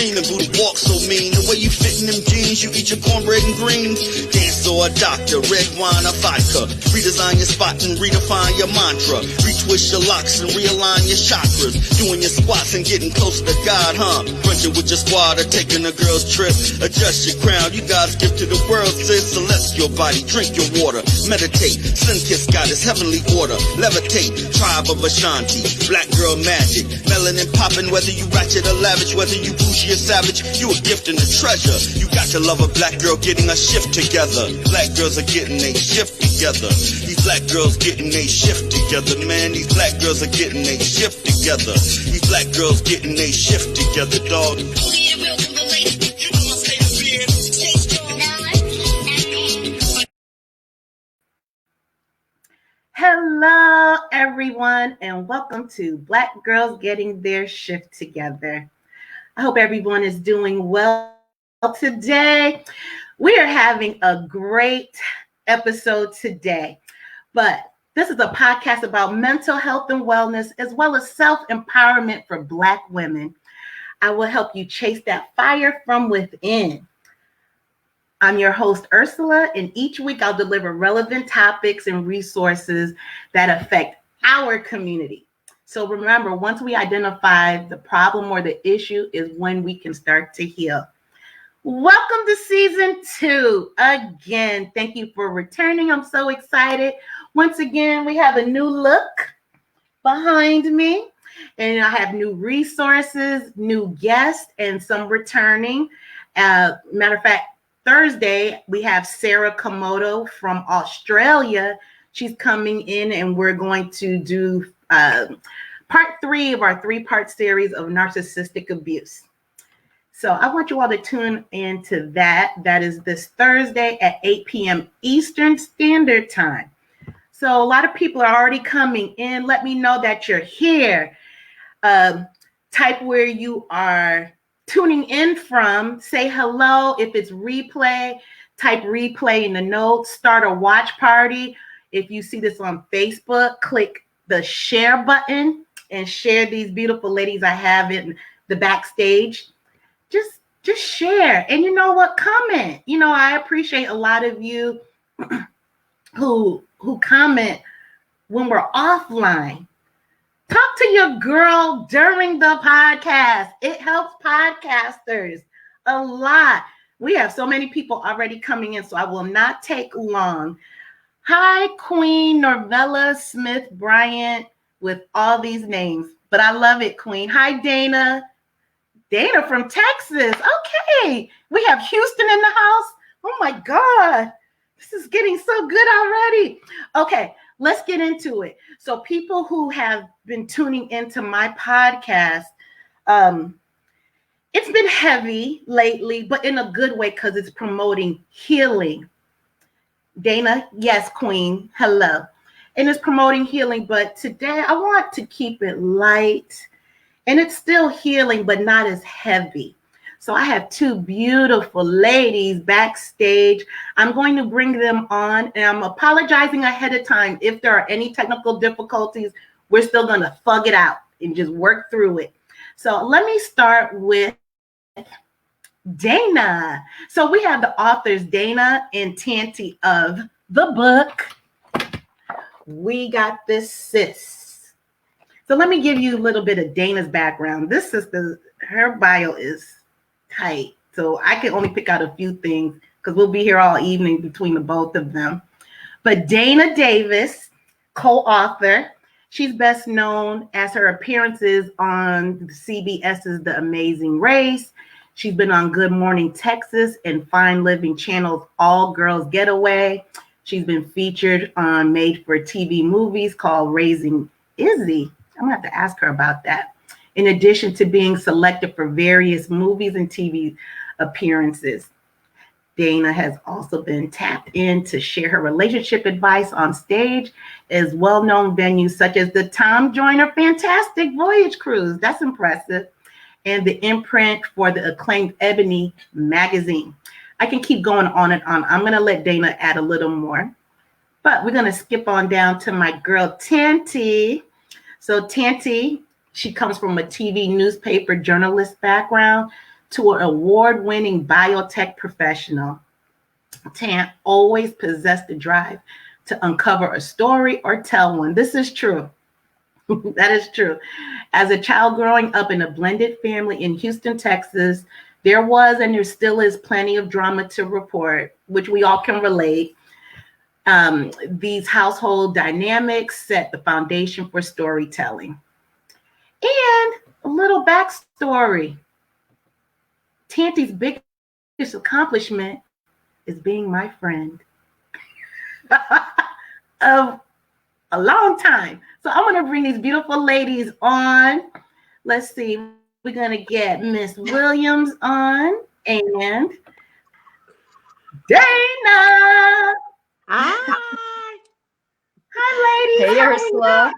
cream and booty walk so mean. The way you fit in them jeans, you eat your cornbread and greens. Dance or a doctor, red wine or vodka. Redesign your spot and redefine your mantra. Retwist your locks and realign your chakras. Doing your squats and getting closer to God, huh? Brunching with your squad or taking a girl's trip. Adjust your crown, you God's gift to the world, sis. Celestial body, drink your water. Meditate, sun-kissed goddess, heavenly order. Levitate, tribe of Ashanti. Black girl magic, melanin popping, whether you ratchet or lavish, whether you bougie or savage, you a gift and a treasure. You got to love a black girl getting a shift together. Black girls are getting a shift together. These black girls getting a shift together, man. These black girls are getting a shift together. These black girls getting a shift together, dog. Hello, everyone, and welcome to Black Girls Getting Their Shift Together. I hope everyone is doing well today. We are having a great episode today, but this is a podcast about mental health and wellness, as well as self-empowerment for Black women. I will help you chase that fire from within. I'm your host, Ursula, and each week I'll deliver relevant topics and resources that affect our community. So remember, once we identify the problem or the issue is when we can start to heal. Welcome to season 2. Again, thank you for returning. I'm so excited. Once again, we have a new look behind me, and I have new resources, new guests, and some returning. Matter of fact, Thursday, we have Sarah Komodo from Australia. She's coming in, and we're going to do part 3 of our 3-part series of narcissistic abuse. So I want you all to tune into that. That is this Thursday at 8 p.m. Eastern Standard Time. So a lot of people are already coming in. Let me know that you're here. Type where you are tuning in from, say hello. If it's replay, type replay in the notes, start a watch party. If you see this on Facebook, click the share button and share these beautiful ladies I have in the backstage. Just share. And you know what? Comment. You know, I appreciate a lot of you who comment when we're offline. Talk to your girl during the podcast. It helps podcasters a lot. We have so many people already coming in, so I will not take long. Hi, Queen Norvella Smith Bryant, with all these names, but I love it, Queen. Hi, Dana. Dana from Texas. Okay. We have Houston in the house. Oh, my God. This is getting so good already. Okay. Let's get into it. So people who have been tuning into my podcast, it's been heavy lately, but in a good way because it's promoting healing. Dana, yes, Queen, hello. And it's promoting healing, but today I want to keep it light, and it's still healing, but not as heavy. So I have 2 beautiful ladies backstage. I'm going to bring them on, and I'm apologizing ahead of time if there are any technical difficulties. We're still going to thug it out and just work through it. So let me start with Dana. So we have the authors, Dana and Tante, of the book, We Got This, Sis. So let me give you a little bit of Dana's background. This sister, her bio is tight, so I can only pick out a few things because we'll be here all evening between the both of them. But Dana Davis, co-author, she's best known as her appearances on CBS's The Amazing Race. She's been on Good Morning Texas and Fine Living Channel's All Girls Getaway. She's been featured on made-for-TV movies called Raising Izzy. I'm gonna have to ask her about that. In addition to being selected for various movies and TV appearances, Dana has also been tapped in to share her relationship advice on stage as well-known venues such as the Tom Joyner Fantastic Voyage Cruise. That's impressive. And the imprint for the acclaimed Ebony magazine. I can keep going on and on. I'm going to let Dana add a little more. But we're going to skip on down to my girl, Tante. So Tante, she comes from a TV newspaper journalist background. to an award-winning biotech professional, Tant always possessed the drive to uncover a story or tell one. This is true. That is true. As a child growing up in a blended family in Houston, Texas, there was and there still is plenty of drama to report, which we all can relate. These household dynamics set the foundation for storytelling. And a little backstory. Tante's biggest accomplishment is being my friend of a long time. So I'm going to bring these beautiful ladies on. Let's see. We're going to get Miss Williams on and Dana. Hi. Hi, ladies. Hey, Ursula.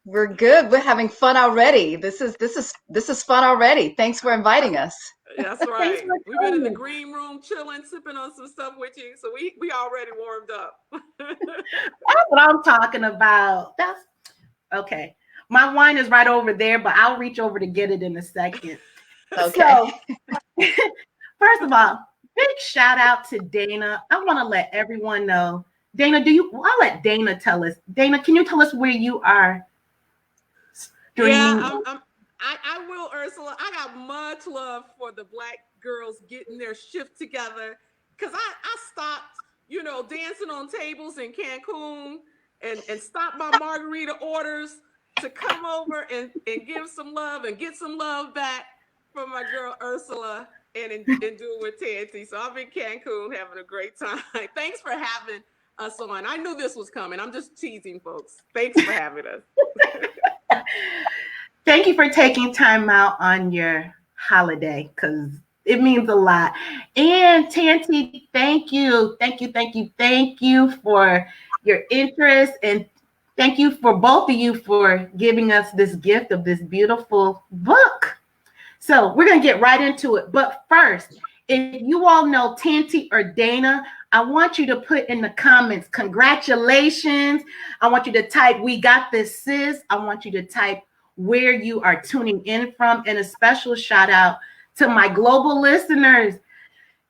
We're good. We're having fun already. This is fun already. Thanks for inviting us. That's right. We've been in the green room chilling, sipping on some stuff with you. So we already warmed up. That's what I'm talking about. That's okay. My wine is right over there, but I'll reach over to get it in a second. Okay. So, first of all, big shout out to Dana. I want to let everyone know. Dana, I'll let Dana tell us. Dana, can you tell us where you are streaming? Yeah, I will, Ursula. I got much love for the Black girls getting their shift together, because I stopped, dancing on tables in Cancun and stopped my margarita orders to come over and give some love and get some love back from my girl Ursula and do it with Tante. So I'm in Cancun having a great time. Thanks for having us on. I knew this was coming. I'm just teasing folks. Thanks for having us. Thank you for taking time out on your holiday, because it means a lot. And Tante, thank you for your interest, and thank you for both of you for giving us this gift of this beautiful book. So we're going to get right into it. But first, if you all know Tante or Dana, I want you to put in the comments, congratulations. I want you to type, we got this, sis. I want you to type where you are tuning in from, and a special shout out to my global listeners.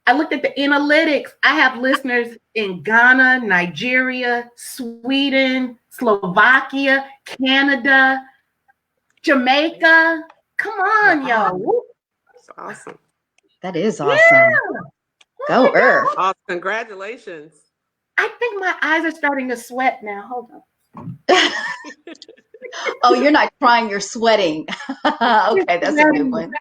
I looked at the analytics. I have listeners in Ghana, Nigeria, Sweden, Slovakia, Canada, Jamaica. Come on, Wow. yo. That's awesome. That is awesome. Yeah. Go, Awesome. Congratulations. I think my eyes are starting to sweat now. Hold on. Oh, you're not crying, you're sweating. Okay, that's a good one.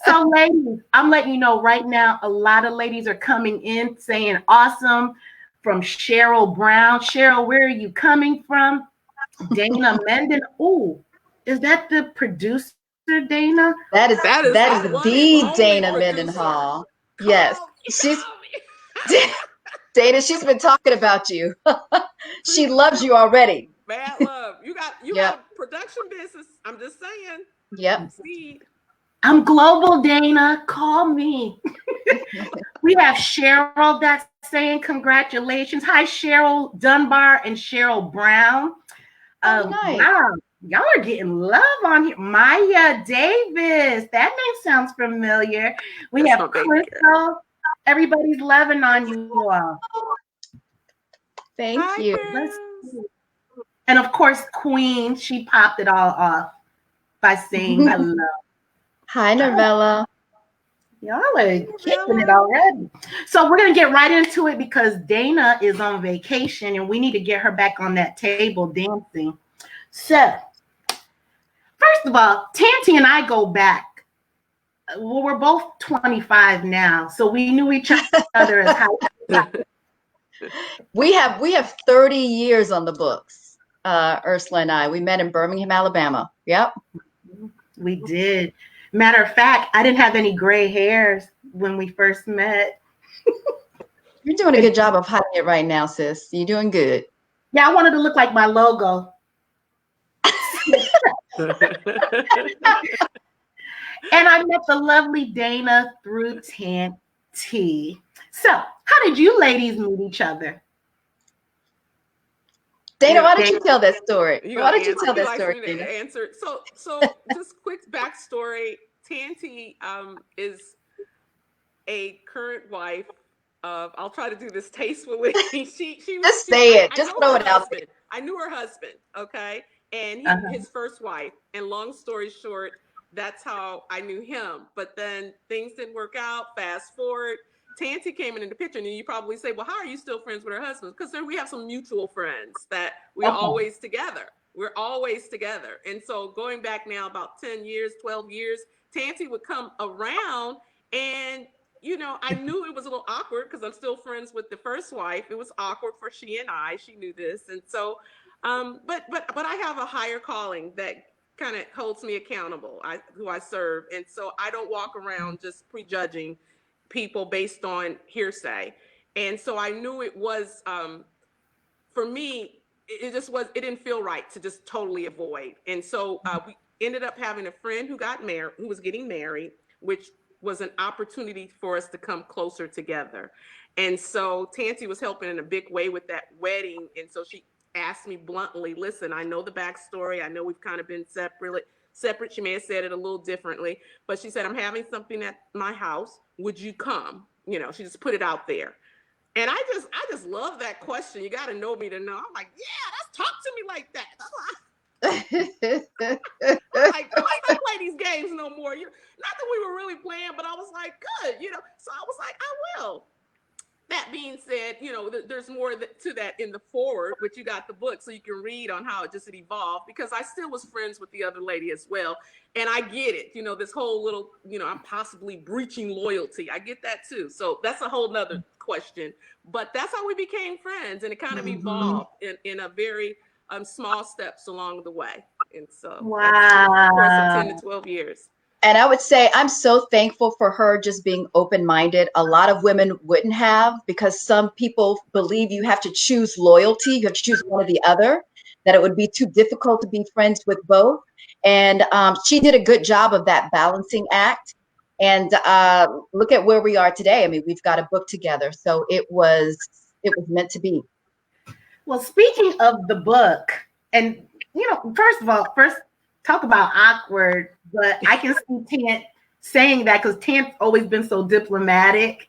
So, ladies, I'm letting you know right now, a lot of ladies are coming in saying awesome. From Cheryl Brown. Cheryl, where are you coming from? Dana Menden. Oh, is that the producer, Dana? That is the Dana producer. Mendenhall. Yes, Dana. She's been talking about you. She loves you already. Bad love. You got a production business. I'm just saying. Yep. See. I'm global, Dana. Call me. We have Cheryl that's saying congratulations. Hi, Cheryl Dunbar and Cheryl Brown. Nice. Wow, y'all are getting love on here. Maya Davis. That name sounds familiar. We That's have Crystal. Everybody's loving on you all. Thank you. And of course, Queen, she popped it all off by saying hello. Hi, Novella. Y'all are kicking it already. So we're going to get right into it, because Dana is on vacation and we need to get her back on that table dancing. So, first of all, Tante and I go back. Well, we're both 25 now, so we knew each other as high. We have 30 years on the books, Ursula and I. We met in Birmingham, Alabama. Yep. We did. Matter of fact, I didn't have any gray hairs when we first met. You're doing a good job of hiding it right now, sis. You're doing good. Yeah, I wanted to look like my logo. And I met the lovely Dana through Tante. So, how did you ladies meet each other? Dana, why don't Dana. you tell that story? You Why gonna don't you answer? tell You that like story, me Dana? to answer? So just quick backstory. Tante is a current wife of. I'll try to do this tastefully. Just say it. I Just know throw her it out there. husband. I knew her husband. Okay, and Uh-huh. his first wife. And long story short, that's how I knew him. But then things didn't work out. Fast forward. Tante came in the picture, and you probably say, "Well, how are you still friends with her husband?" Because we have some mutual friends that we're Okay. always together. We're always together. And so going back now about 10 years, 12 years, Tante would come around and I knew it was a little awkward because I'm still friends with the first wife. It was awkward for she and I. She knew this. And so but I have a higher calling that kind of holds me accountable, who I serve. And so I don't walk around just prejudging people based on hearsay. And so I knew it was for me, it just was, it didn't feel right to just totally avoid. And so we ended up having a friend who got married, who was getting married, which was an opportunity for us to come closer together. And so Tante was helping in a big way with that wedding. And so she asked me bluntly, listen, I know the backstory. I know we've kind of been separate. She may have said it a little differently, but she said, I'm having something at my house. Would you come? She just put it out there. And I just love that question. You got to know me to know. I'm like, yeah, let's talk to me like that. I'm like, let's not play these games no more. Not that we were really playing, but I was like, good, So I was like, I will. That being said, there's more to that in the forward, which you got the book so you can read on how it just evolved, because I still was friends with the other lady as well. And I get it, this whole little, I'm possibly breaching loyalty. I get that too. So that's a whole nother question. But that's how we became friends. And it kind of evolved in a very small steps along the way. And so that's the course of 10 to 12 years. And I would say I'm so thankful for her just being open-minded. A lot of women wouldn't have, because some people believe you have to choose loyalty, you have to choose one or the other, that it would be too difficult to be friends with both. And she did a good job of that balancing act. And look at where we are today. I mean, we've got a book together. So it was meant to be. Well, speaking of the book, and first of all, talk about awkward, but I can see Tant saying that because Tant's always been so diplomatic.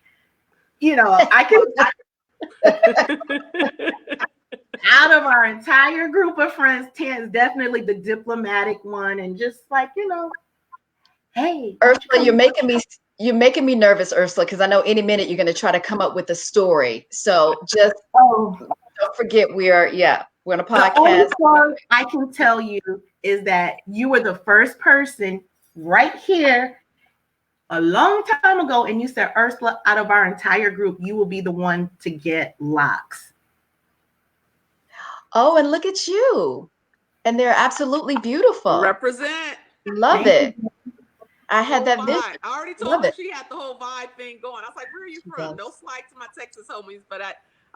I can out of our entire group of friends, Tant is definitely the diplomatic one, and just like, hey, Ursula, you're making me nervous, Ursula, because I know any minute you're going to try to come up with a story. So just don't forget we're on a podcast. The only story I can tell you is that you were the first person right here a long time ago, and you said, Ursula, out of our entire group, you will be the one to get locks. Oh, and look at you. And they're absolutely beautiful. Represent. Love it. I had that vision. I already told her she had the whole vibe thing going. I was like, where are you from? No slight to my Texas homies, but I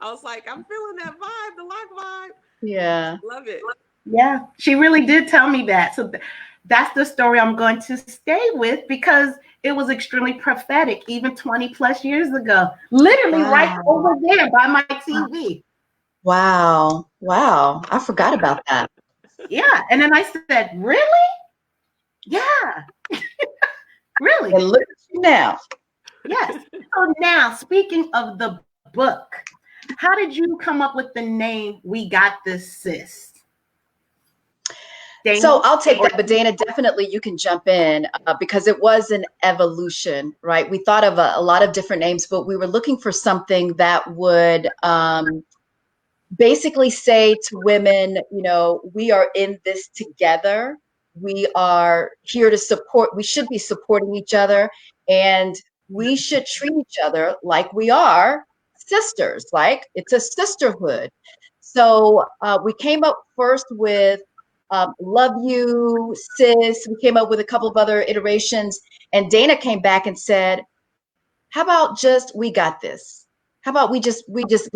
was like, I'm feeling that vibe, the lock vibe. Yeah. Love it. Yeah, she really did tell me that. So that's the story I'm going to stay with, because it was extremely prophetic, even 20 plus years ago, literally right over there by my TV. Wow. I forgot about that. Yeah. And then I said, really? Yeah. Really? And look at you now. Yes. So now, speaking of the book, how did you come up with the name We Got This, Sis? Dana? So I'll take that, but Dana, definitely you can jump in because it was an evolution, right? We thought of a lot of different names, but we were looking for something that would basically say to women, we are in this together. We are here to support. We should be supporting each other, and we should treat each other like we are sisters, like it's a sisterhood. So we came up first with love you, sis. We came up with a couple of other iterations, and Dana came back and said, how about just we got this? How about we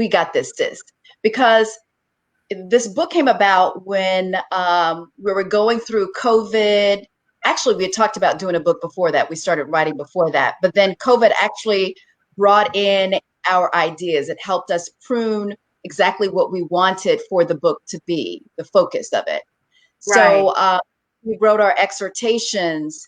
got this, sis? Because this book came about when we were going through COVID. Actually, we had talked about doing a book before that. We started writing before that, but then COVID actually brought in our ideas. It helped us prune exactly what we wanted for the book to be, the focus of it. Right. So we wrote our exhortations.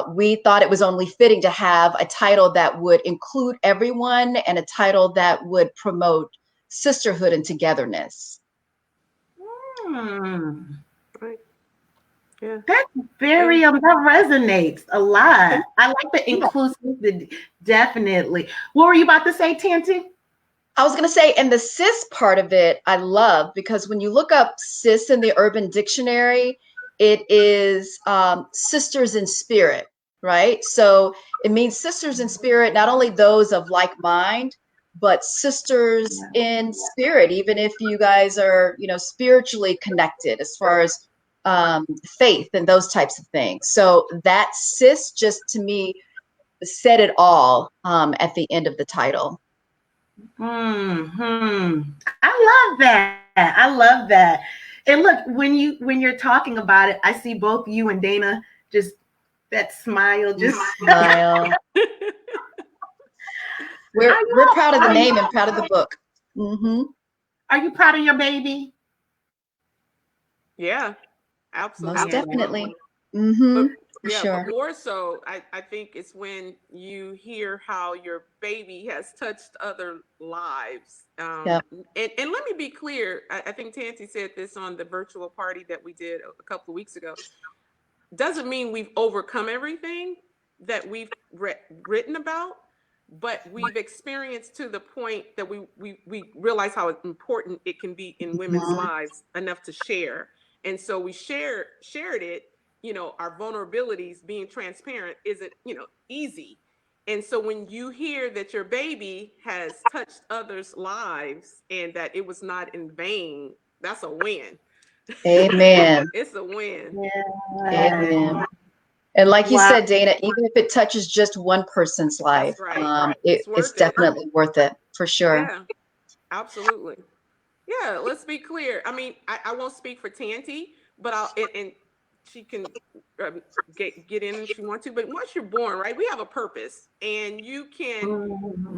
We thought it was only fitting to have a title that would include everyone and a title that would promote sisterhood and togetherness. Hmm. Right. Yeah. That's very Yeah. that resonates a lot. I like the inclusivity, definitely. What were you about to say, Tanti? I was going to say, and the cis part of it, I love, because when you look up cis in the Urban Dictionary, it is sisters in spirit, right? So it means sisters in spirit, not only those of like mind, but sisters in spirit, even if you guys are, spiritually connected as far as faith and those types of things. So that cis just to me said it all at the end of the title. Hmm. I love that. I love that. And look, when you're talking about it, I see both you and Dana just that smile. Just Smile. We're proud of the name and proud of the book. Mm-hmm. Are you proud of your baby? Yeah, Most absolutely. definitely. Mm-hmm. But For yeah, but sure. more so, I think it's when you hear how your baby has touched other lives. Yep. And let me be clear. I think Tanti said this on the virtual party that we did a couple of weeks ago. Doesn't mean we've overcome everything that we've written about, but we've experienced to the point that we realize how important it can be in women's Mhm. lives enough to share. And so we shared it, our vulnerabilities, being transparent isn't, easy. And so when you hear that your baby has touched others' lives and that it was not in vain, that's a win. Amen. It's a win. Yeah. Amen. And like you Wow. said, Dana, even if it touches just one person's life, That's right. It's it's worth it. definitely worth it for sure. Yeah, absolutely. Yeah, let's be clear. I mean, I won't speak for Tanti, but and she can get in if she wants to. But once you're born, right, we have a purpose, and you can,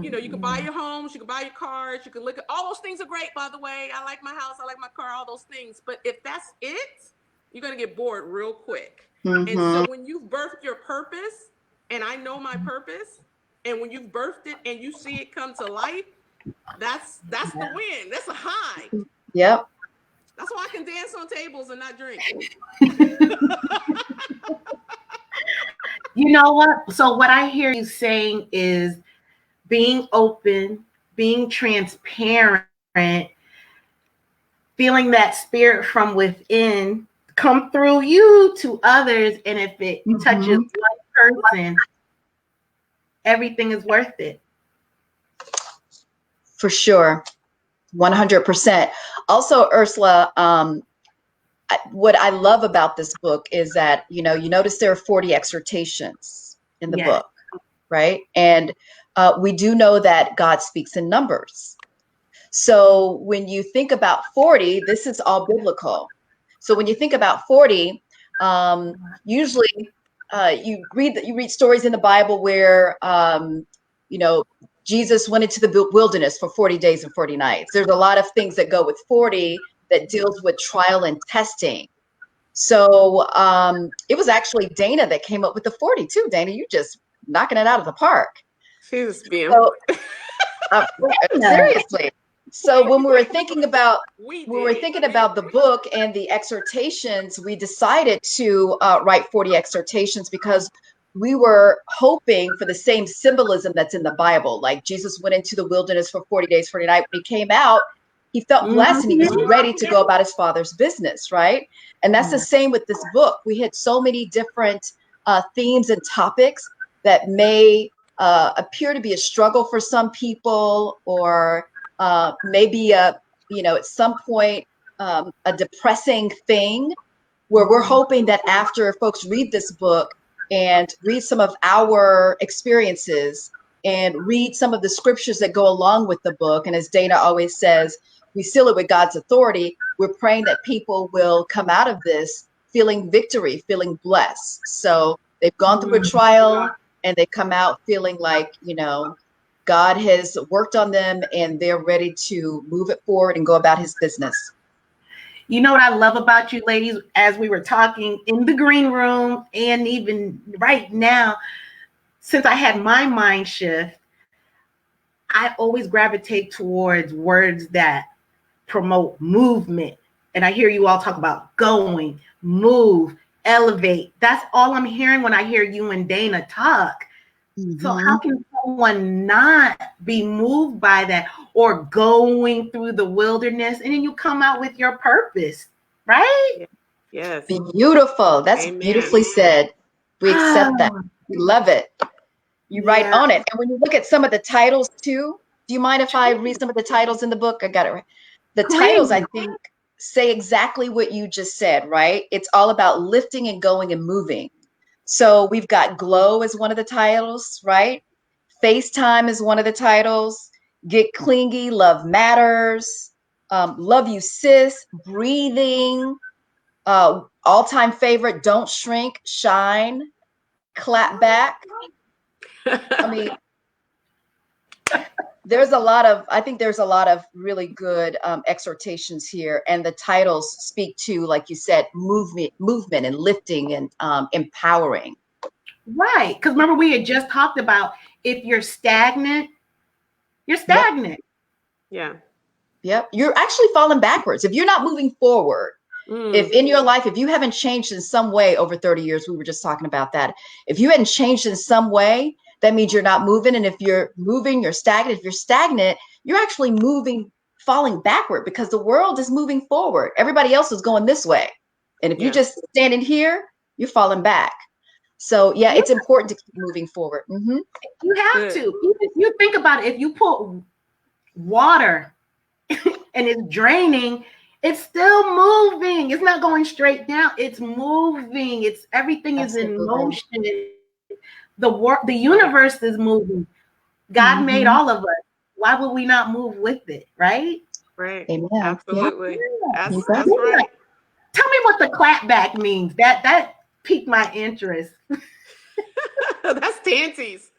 you can buy your homes, you can buy your cars, you can look at all those things are great. By the way, I like my house, I like my car, all those things. But if that's it, you're gonna get bored real quick. And Mm-hmm. so when you've birthed your purpose, and I know my purpose, and when you've birthed it and you see it come to life, that's the win. That's a high. Yep. That's why I can dance on tables and not drink. You know what? So what I hear you saying is being open, being transparent, feeling that spirit from within come through you to others. And if it touches Mm-hmm. one person, everything is worth it. For sure. 100%. Also, Ursula, what I love about this book is that, you notice there are 40 exhortations in the Yes. book, right? And we do know that God speaks in numbers. So when you think about 40, this is all biblical. So when you think about 40, usually you read stories in the Bible where you know Jesus went into the wilderness for 40 days and 40 nights. There's a lot of things that go with 40 that deals with trial and testing. So it was actually Dana that came up with the 40 too. Dana, you just knocking it out of the park. She's being. So uh, Yeah. seriously. So when we were thinking about We when we were did. thinking about the book and the exhortations, we decided to write 40 exhortations because we were hoping for the same symbolism that's in the Bible. Like Jesus went into the wilderness for 40 days, 40 nights. When he came out, he felt blessed and he was ready to go about his father's business, right? And that's the same with this book. We had so many different themes and topics that may appear to be a struggle for some people, or maybe at some point a depressing thing, where we're hoping that after folks read this book and read some of our experiences and read some of the scriptures that go along with the book, and as Dana always says, we seal it with God's authority. We're praying that people will come out of this feeling victory, feeling blessed. So they've gone through a trial and they come out feeling like, God has worked on them and they're ready to move it forward and go about his business. You know what I love about you ladies, as we were talking in the green room and even right now, since I had my mind shift, I always gravitate towards words that promote movement. And I hear you all talk about going, move, elevate. That's all I'm hearing when I hear you and Dana talk. So how can someone not be moved by that, or going through the wilderness and then you come out with your purpose, right? Yes. Beautiful. That's Amen. beautifully said. We accept that. We love it. You write Yeah. on it. And when you look at some of the titles too, do you mind if I read some of the titles in the book? I got it right. The titles, I think, say exactly what you just said, right? It's all about lifting and going and moving. So we've got Glow as one of the titles, right? FaceTime is one of the titles. Get Clingy, Love Matters. Love You Sis, Breathing. All-time favorite, Don't Shrink, Shine, Clap Back. I mean, I think there's a lot of really good exhortations here, and the titles speak to, like you said, movement and lifting and empowering. Right. Because remember, we had just talked about if you're stagnant, you're stagnant. Yeah. Yep. You're actually falling backwards. If you're not moving forward, if in your life, if you haven't changed in some way over 30 years, we were just talking about that. If you hadn't changed in some way, that means you're not moving. And if you're moving, you're stagnant. If you're stagnant, you're actually moving, falling backward, because the world is moving forward. Everybody else is going this way. And if you're just standing here, you're falling back. So yeah, it's important to keep moving forward. Mm-hmm. You have to. You think about it. If you put water and it's draining, it's still moving. It's not going straight down. It's moving. It's everything is in motion. The universe is moving. God made all of us. Why would we not move with it, right? Right. Amen. Absolutely. Yeah. That's right. Tell me what the clap back means. That piqued my interest. That's Tante's.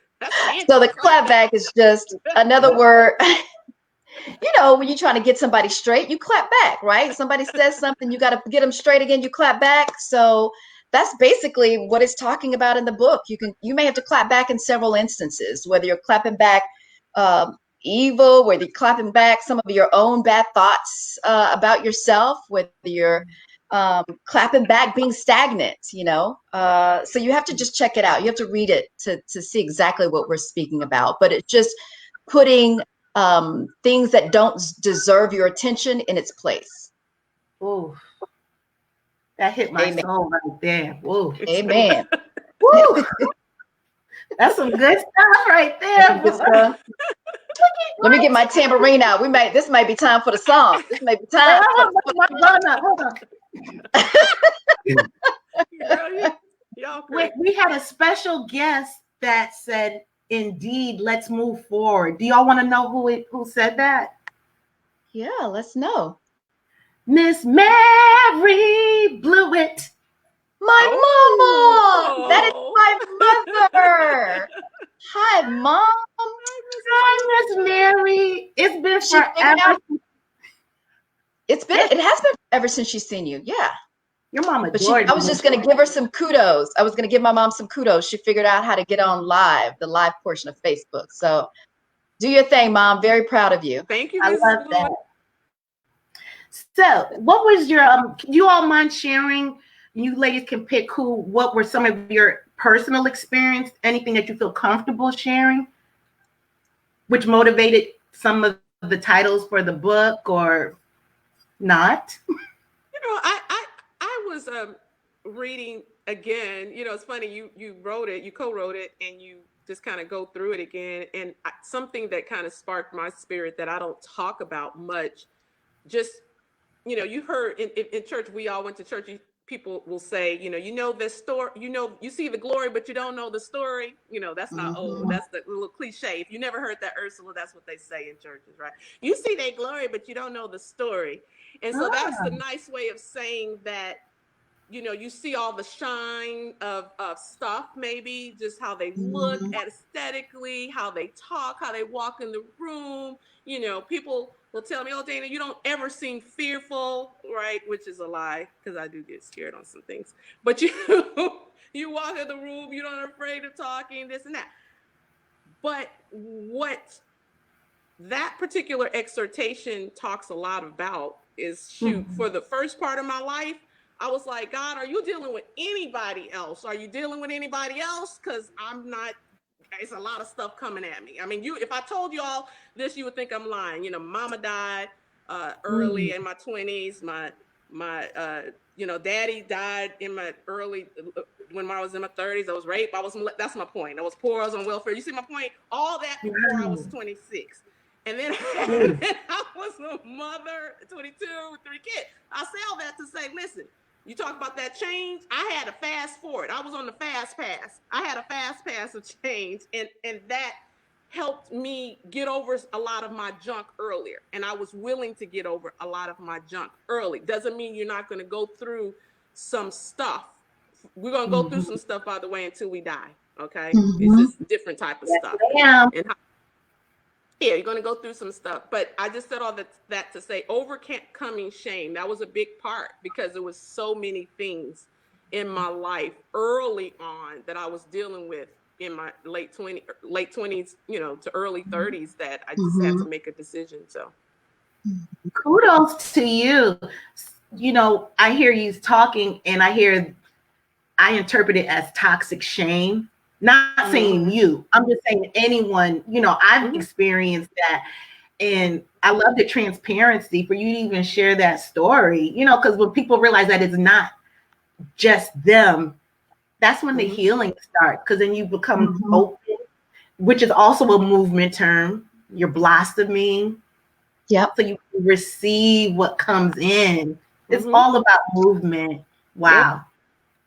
So the clap back is just another word. You know, when you're trying to get somebody straight, you clap back, right? Somebody says something, you got to get them straight again, you clap back. So that's basically what it's talking about in the book. You may have to clap back in several instances, whether you're clapping back evil, whether you're clapping back some of your own bad thoughts about yourself, whether you're clapping back being stagnant, you know. So you have to just check it out. You have to read it to see exactly what we're speaking about. But it's just putting things that don't deserve your attention in its place. Oh, that hit my soul right there. Whoa. Amen. Woo. That's some good stuff right there. Let me get my tambourine out. This might be time for the song. This may be time. Hold on. We had a special guest that said, "Indeed, let's move forward." Do y'all want to know who said that? Yeah, let's know. Miss Mary Blewett. My mama. That is my mother. Hi, Mom. Hi, Miss Mary. It's been forever. It has been ever since she's seen you. Yeah. Your mama. I was just going to give her some kudos. I was going to give my mom some kudos. She figured out how to get on the live portion of Facebook. So do your thing, Mom. Very proud of you. Thank you. I love that. So what was your, you all mind sharing? You ladies can pick what were some of your personal experience, anything that you feel comfortable sharing, which motivated some of the titles for the book or not? You know, I was reading again. You know, it's funny, you wrote it, you co-wrote it, and you just kind of go through it again. And something that kind of sparked my spirit that I don't talk about much, just, you know, you heard in church, we all went to church, people will say, you know this story, you see the glory, but you don't know the story. You know, that's not old. That's the little cliche. If you never heard that, Ursula, that's what they say in churches, right? You see their glory, but you don't know the story. And so that's the nice way of saying that you know, you see all the shine of stuff, maybe just how they look Mhm. aesthetically, how they talk, how they walk in the room. You know, people will tell me, oh, Dana, you don't ever seem fearful, right? Which is a lie, because I do get scared on some things. But you you walk in the room, you're not afraid of talking, this and that. But what that particular exhortation talks a lot about is, shoot, Mhm. for the first part of my life, I was like, God, are you dealing with anybody else? Are you dealing with anybody else? Because I'm not. It's a lot of stuff coming at me. I mean, if I told you all this, you would think I'm lying. You know, mama died early in my 20s. My you know, daddy died in my early, when I was in my 30s. I was raped. That's my point. I was poor. I was on welfare. You see my point? All that before I was Wow. 26. And then, and Mm. then I was a mother, 22, 3 kids. I say all that to say, listen, you talk about that change. I had a fast forward. I was on the fast pass. I had a fast pass of change, and that helped me get over a lot of my junk earlier. And I was willing to get over a lot of my junk early. Doesn't mean you're not going to go through some stuff. We're going to go through Mhm. some stuff, by the way, until we die. Okay, it's Mhm. just different type of Yes, stuff, ma'am. and yeah, you're going to go through some stuff. But I just said all that to say, overcoming shame, that was a big part, because there was so many things in my life early on that I was dealing with in my late 20s, you know, to early 30s, that I just had to Mhm. make a decision. So Kudos to you. You know, I hear you talking, and I interpret it as toxic shame. Not mm-hmm, saying you, I'm just saying anyone. You know, I've mm-hmm, experienced that, and I love the transparency for you to even share that story. You know, because when people realize that it's not just them, that's when the mm-hmm, healing starts. Because then you become Mhm. open, which is also a movement term. You're blossoming, Yep. so you receive what comes in. It's mm-hmm. all about movement. Yep. Wow.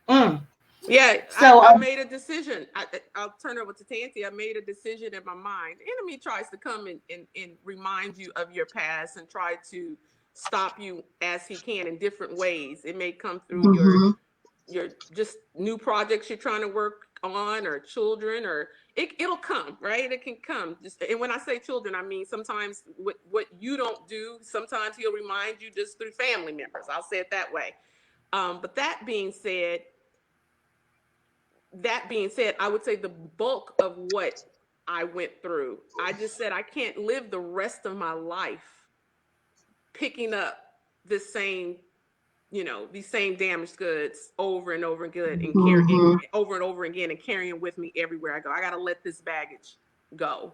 Mm. Yeah, So, I made a decision. I'll turn it over to Tante. I made a decision in my mind. The enemy tries to come and remind you of your past and try to stop you as he can in different ways. It may come through Mhm. your just new projects you're trying to work on, or children, or it'll come, right? It can come. Just, and when I say children, I mean sometimes what you don't do, sometimes he'll remind you just through family members. I'll say it that way. But that being said, I would say the bulk of what I went through, I just said I can't live the rest of my life picking up the same, you know, these same damaged goods over and over again, and carrying Mhm. over and over again, and carrying with me everywhere I go. I got to let this baggage go.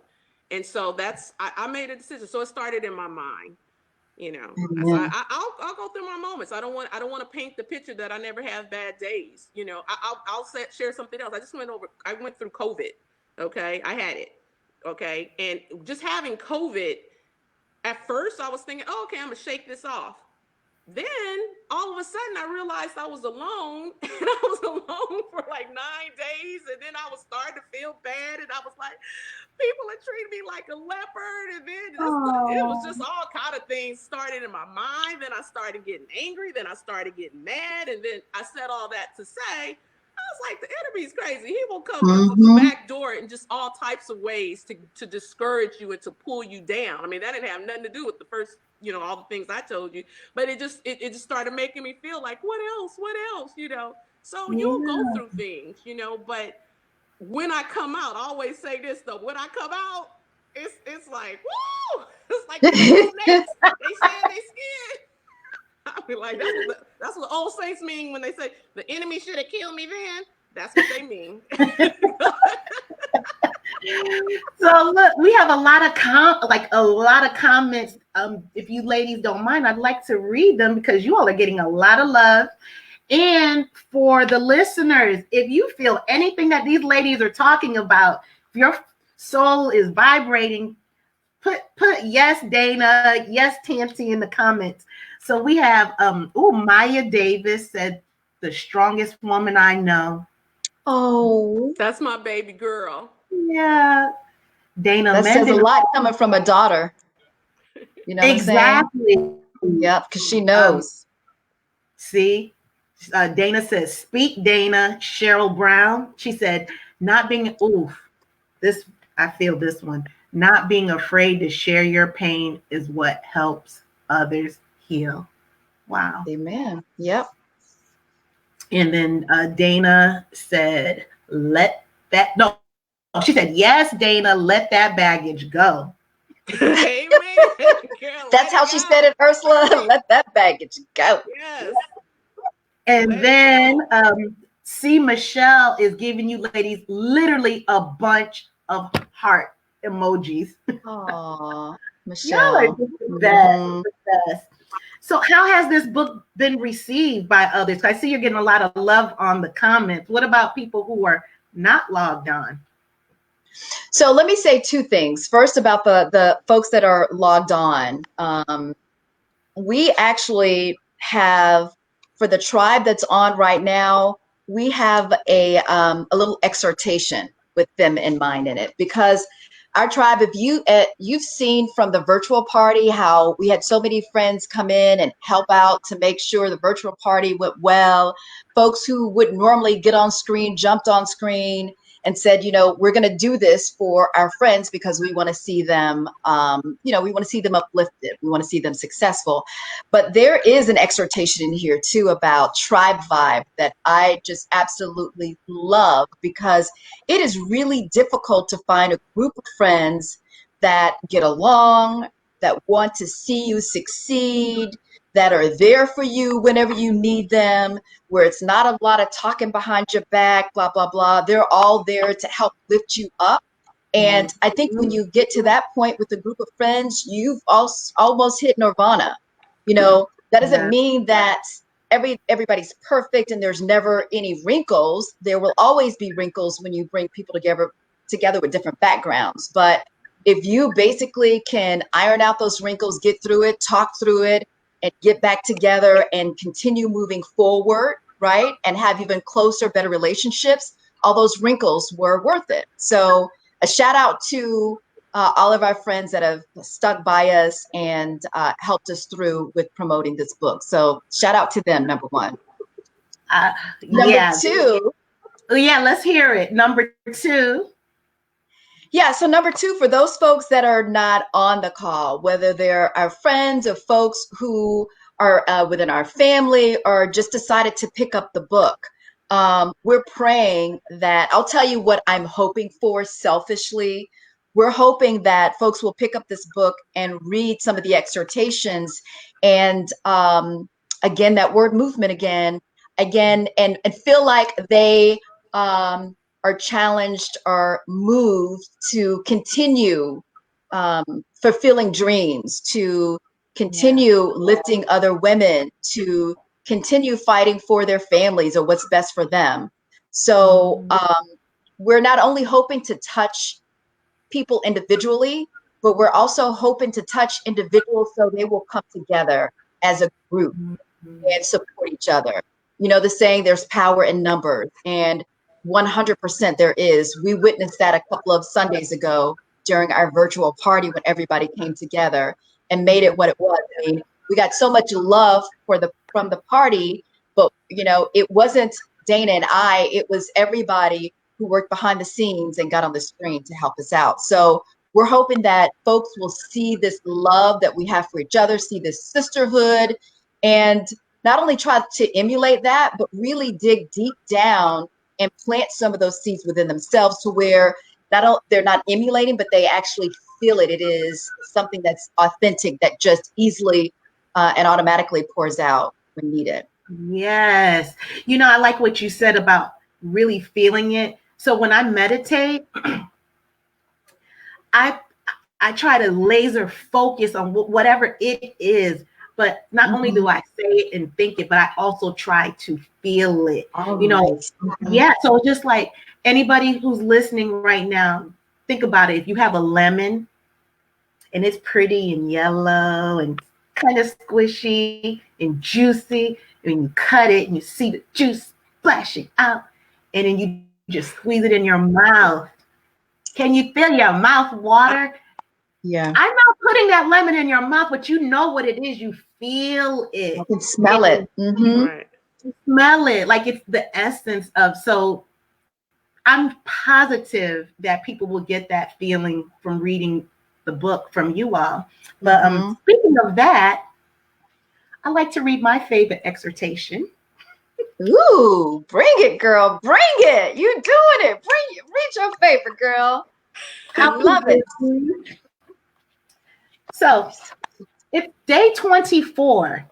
And so I made a decision. So it started in my mind. You know, so Amen. I'll go through my moments. I don't want to paint the picture that I never have bad days. You know, I'll share something else. I went through COVID. Okay, I had it. Okay, and just having COVID, at first I was thinking, oh, okay, I'm gonna shake this off. Then all of a sudden I realized I was alone, and I was alone for like 9 days, and then I was starting to feel bad, and I was like, people are treating me like a leopard, and then it was just oh, all kind of things started in my mind. Then I started getting angry, then I started getting mad, and then I said all that to say, I was like, the enemy's crazy. He will come through the Mhm. back door in just all types of ways to discourage you and to pull you down. I mean, that didn't have nothing to do with the first, you know, all the things I told you, but it just started making me feel like, what else? What else? You know. So you'll go yeah. through things, you know, but when I come out, I always say this though. When I come out, it's like, woo! It's like them old snakes. They shed their skin. I be like, that's what old saints mean when they say the enemy should have killed me then. That's what they mean. So look, we have a lot of comments. If you ladies don't mind, I'd like to read them because you all are getting a lot of love. And for the listeners, if you feel anything that these ladies are talking about, if your soul is vibrating, put yes, Dana, yes, Tanty in the comments. So we have Maya Davis said, the strongest woman I know. Oh, That's my baby girl. Yeah. Dana that says a Mendon. lot coming from a daughter. You know what I'm saying? Exactly. Yep, because she Um, knows. see, Dana says, "Speak, Dana." Cheryl Brown, she said, "Not being oof." This I feel this one. Not being afraid to share your pain is what helps others heal. Wow. Amen. Yep. And then Dana said, "Let that no." She said, "Yes, Dana, let that baggage go." Amen. Girl, That's let how it she go. said it, Ursula. Let that baggage go. Yes. And Let it then go. see, Michelle is giving you ladies literally a bunch of heart emojis. Aw, Y'all are Michelle. just the best, Mhm. the best. So, how has this book been received by others? I see you're getting a lot of love on the comments. What about people who are not logged on? So let me say two things. First, about the folks that are logged on. We actually have, for the tribe that's on right now, we have a little exhortation with them in mind in it, because our tribe, if you've seen from the virtual party how we had so many friends come in and help out to make sure the virtual party went well. Folks who would normally get on screen jumped on screen and said, we're going to do this for our friends because we want to see them, we want to see them uplifted. We want to see them successful. But there is an exhortation in here too about tribe vibe that I just absolutely love, because it is really difficult to find a group of friends that get along, that want to see you succeed, that are there for you whenever you need them, where it's not a lot of talking behind your back, blah, blah, blah. They're all there to help lift you up. And I think when you get to that point with a group of friends, you've almost hit nirvana. That doesn't Yeah. mean that everybody's perfect and there's never any wrinkles. There will always be wrinkles when you bring people together with different backgrounds. But if you basically can iron out those wrinkles, get through it, talk through it, and get back together and continue moving forward, right? And have even closer, better relationships, all those wrinkles were worth it. So a shout out to all of our friends that have stuck by us and helped us through with promoting this book. So shout out to them, number one. Number Yeah. two, Oh, yeah, let's hear it. Number two. yeah, so number two, for those folks that are not on the call, whether they're our friends or folks who are within our family or just decided to pick up the book, we're praying that, I'll tell you what I'm hoping for selfishly. We're hoping that folks will pick up this book and read some of the exhortations, and again, that word movement again, and feel like they are challenged or moved to continue fulfilling dreams, to continue lifting other women, to continue fighting for their families or what's best for them. So we're not only hoping to touch people individually, but we're also hoping to touch individuals so they will come together as a group and support each other. The saying, there's power in numbers, and 100% there is. We witnessed that a couple of Sundays ago during our virtual party when everybody came together and made it what it was. I mean, we got so much love from the party, but it wasn't Dana and I, it was everybody who worked behind the scenes and got on the screen to help us out. So we're hoping that folks will see this love that we have for each other, see this sisterhood, and not only try to emulate that, but really dig deep down and plant some of those seeds within themselves to where they're not emulating, but they actually feel it. It is something that's authentic, that just easily and automatically pours out when needed. Yes. I like what you said about really feeling it. So when I meditate, I I try to laser focus on whatever it is. But not only do I say it and think it, but I also try to feel it. All right. Yeah. So just like anybody who's listening right now, think about it. If you have a lemon and it's pretty and yellow and kind of squishy and juicy, and you cut it and you see the juice splashing out, and then you just squeeze it in your mouth. Can you feel your mouth water? Yeah. I'm not putting that lemon in your mouth, but you know what it is. You feel I it. can smell it. Right. smell it. Like it's the essence of, so I'm positive that people will get that feeling from reading the book from you all. But speaking of that, I like to read my favorite exhortation. Ooh, bring it, girl. Bring it. You doing it. Bring it. Read your favorite, girl. I love it. So it's day 24.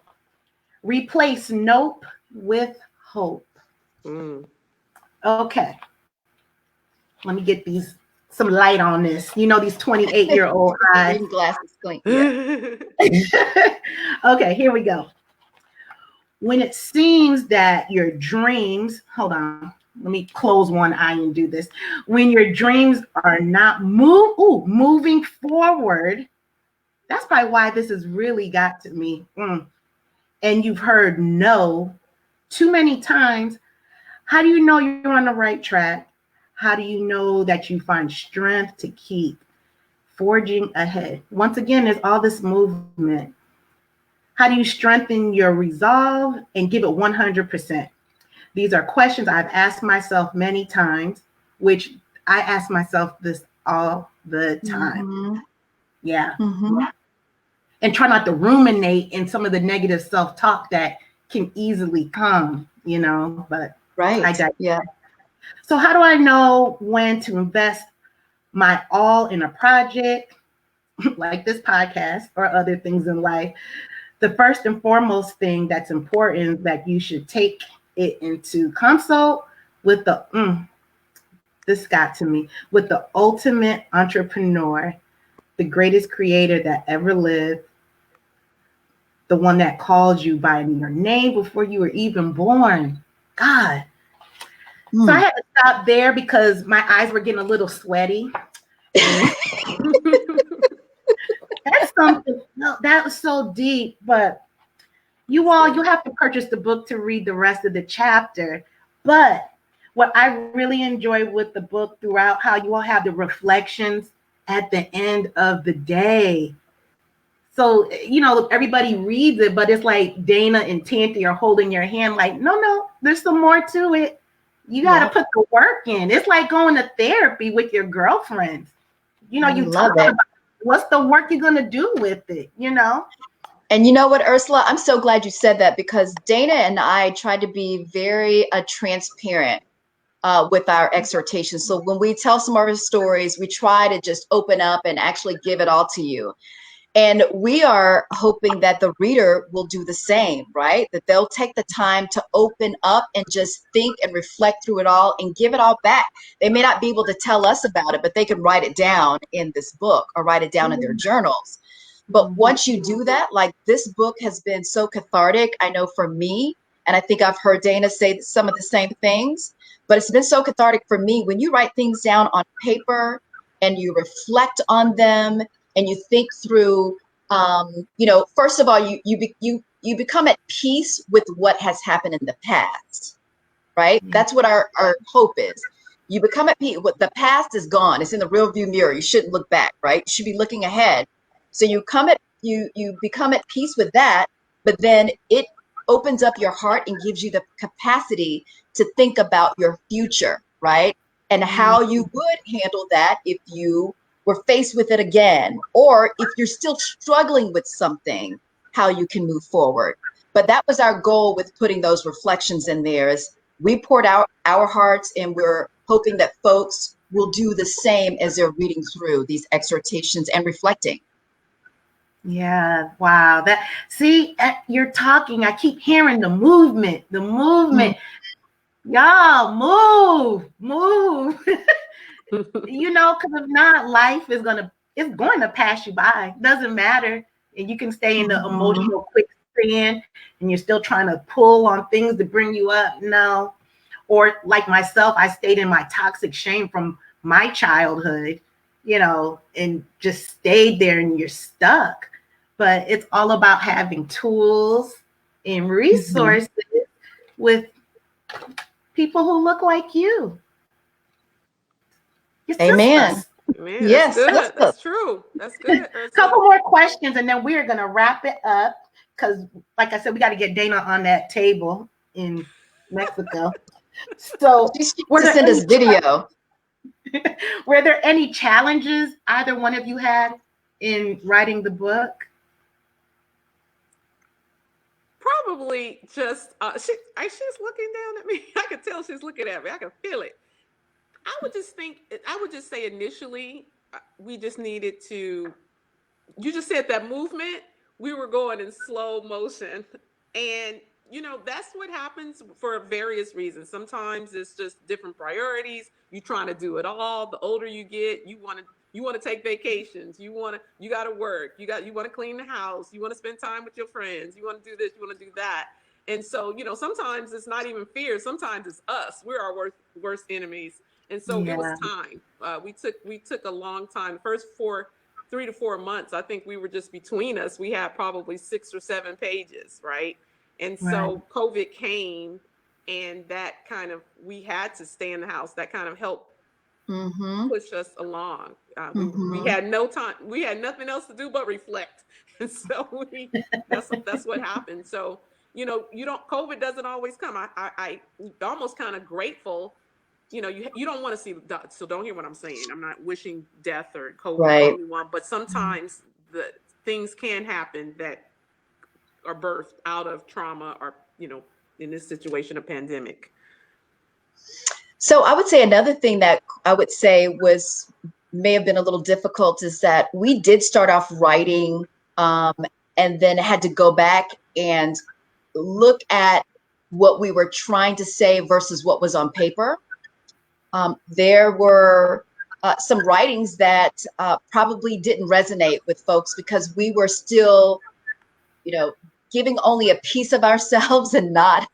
Replace nope with hope. Okay. Let me get some light on this. You know, these 28-year-old eyes. Reading glasses clean. Yeah. Okay, here we go. When it seems that your dreams, hold on, let me close one eye and do this. When your dreams are not moving forward, that's probably why this has really got to me. And you've heard no too many times. How do you know you're on the right track? How do you know that you find strength to keep forging ahead? Once again, there's all this movement. How do you strengthen your resolve and give it 100%? These are questions I've asked myself many times, which I ask myself this all the time. Yeah. And try not to ruminate in some of the negative self-talk that can easily come, you know, but right. Yeah. So how do I know when to invest my all in a project like this podcast or other things in life? The first and foremost thing that's important that you should take it into consult with this got to me, with the ultimate entrepreneur, the greatest creator that ever lived, the one that called you by your name before you were even born, God. So I had to stop there because my eyes were getting a little sweaty. That's something, no, that was so deep, but you have to purchase the book to read the rest of the chapter. But what I really enjoy with the book throughout, how you all have the reflections at the end of the day. So, you know, everybody reads it, but it's like Dana and Tante are holding your hand like, no, there's some more to it. You got to put the work in. It's like going to therapy with your girlfriends. You know, you talk about what's the work you're going to do with it, you know? And you know what, Ursula, I'm so glad you said that, because Dana and I tried to be very transparent with our exhortations. So when we tell some of our stories, we try to just open up and actually give it all to you. And we are hoping that the reader will do the same, right? That they'll take the time to open up and just think and reflect through it all and give it all back. They may not be able to tell us about it, but they can write it down in this book or write it down in their journals. But once you do that, like, this book has been so cathartic, I know for me, and I think I've heard Dana say some of the same things, but it's been so cathartic for me when you write things down on paper and you reflect on them and you think through, you know, first of all, you become at peace with what has happened in the past, right? That's what our hope is. You become at peace. What the past is gone. It's in the rearview mirror. You shouldn't look back, right? You should be looking ahead. So you become at peace with that, but then it opens up your heart and gives you the capacity to think about your future, right? And how you would handle that if you were faced with it again, or if you're still struggling with something, how you can move forward. But that was our goal with putting those reflections in there, is we poured out our hearts, and we're hoping that folks will do the same as they're reading through these exhortations and reflecting. Yeah, wow. You're talking, I keep hearing the movement. Y'all move. You know, because if not, life is going to pass you by. It doesn't matter. And you can stay in the emotional quicksand and you're still trying to pull on things to bring you up. No. Or like myself, I stayed in my toxic shame from my childhood, you know, and just stayed there, and you're stuck. But it's all about having tools and resources with people who look like you. Amen. Man, yes, that's true. That's good. A couple more questions, and then we're gonna wrap it up, because, like I said, we got to get Dana on that table. in Mexico. So She's were to there send us any video. were there any challenges either one of you had in writing the book? Probably just she's looking down at me. I could tell she's looking at me. I can feel it. I would just say initially we just needed to, you just said that movement, we were going in slow motion. And, that's what happens for various reasons. Sometimes it's just different priorities. You're trying to do it all. The older you get, you want to take vacations. You got to work. You want to clean the house. You want to spend time with your friends. You want to do this. You want to do that. And so, sometimes it's not even fear. Sometimes it's us. We're our worst enemies. And so it was Yeah. time. We took a long time. The first 3 to 4 months, I think we were just between us. We had probably 6 or 7 pages, right? And Right. so COVID came, and that kind of, we had to stay in the house. That kind of helped Mm-hmm. push us along. We Mm-hmm. had no time. We had nothing else to do but reflect, and so that's what happened. So COVID doesn't always come. I almost kind of grateful. You don't want to see, so don't hear what I'm saying. I'm not wishing death or COVID on Right. anyone, but sometimes the things can happen that are birthed out of trauma, or in this situation, a pandemic. So I would say another thing that I would say may have been a little difficult is that we did start off writing, and then had to go back and look at what we were trying to say versus what was on paper. There were some writings that probably didn't resonate with folks because we were still, giving only a piece of ourselves and not,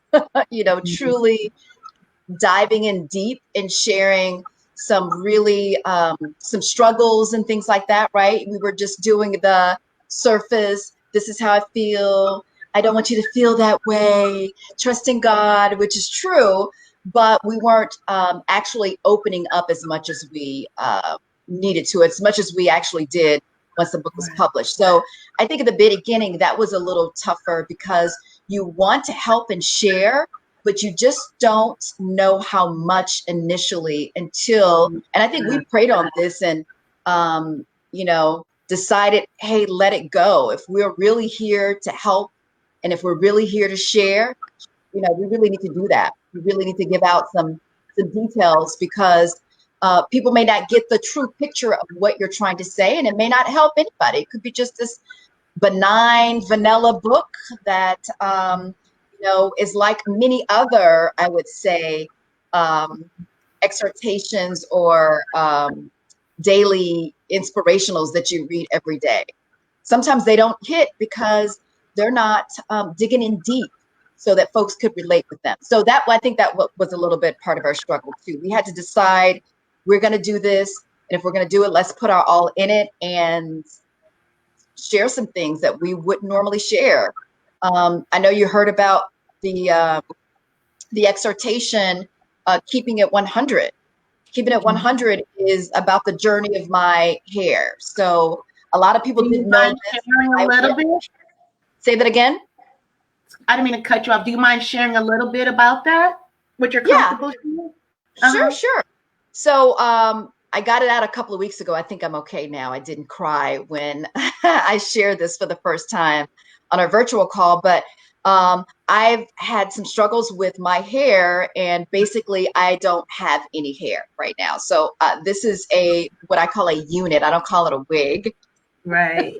truly diving in deep and sharing some really some struggles and things like that, right? We were just doing the surface. This is how I feel. I don't want you to feel that way. Trust in God, which is true, but we weren't actually opening up as much as we needed to, as much as we actually did once the book was Right. published. So I think at the beginning that was a little tougher because you want to help and share, but you just don't know how much initially until, and I think we prayed on this and, decided, hey, let it go. If we're really here to help and if we're really here to share, we really need to do that. We really need to give out some details because people may not get the true picture of what you're trying to say, and it may not help anybody. It could be just this benign, vanilla book that is like many other, I would say, exhortations or daily inspirationals that you read every day. Sometimes they don't hit because they're not digging in deep so that folks could relate with them. So I think that was a little bit part of our struggle too. We had to decide we're going to do this, and if we're going to do it, let's put our all in it and share some things that we wouldn't normally share. I know you heard about the exhortation, keeping it 100. Keeping it 100 is about the journey of my hair. So a lot of people Do you didn't know mind this. sharing a little bit? Say that again. I didn't mean to cut you off. Do you mind sharing a little bit about that? What you're Yeah, comfortable sharing? sure, sure. So I got it out a couple of weeks ago. I think I'm okay now. I didn't cry when I shared this for the first time on our virtual call, but I've had some struggles with my hair, and basically I don't have any hair right now. So this is what I call a unit. I don't call it a wig. Right.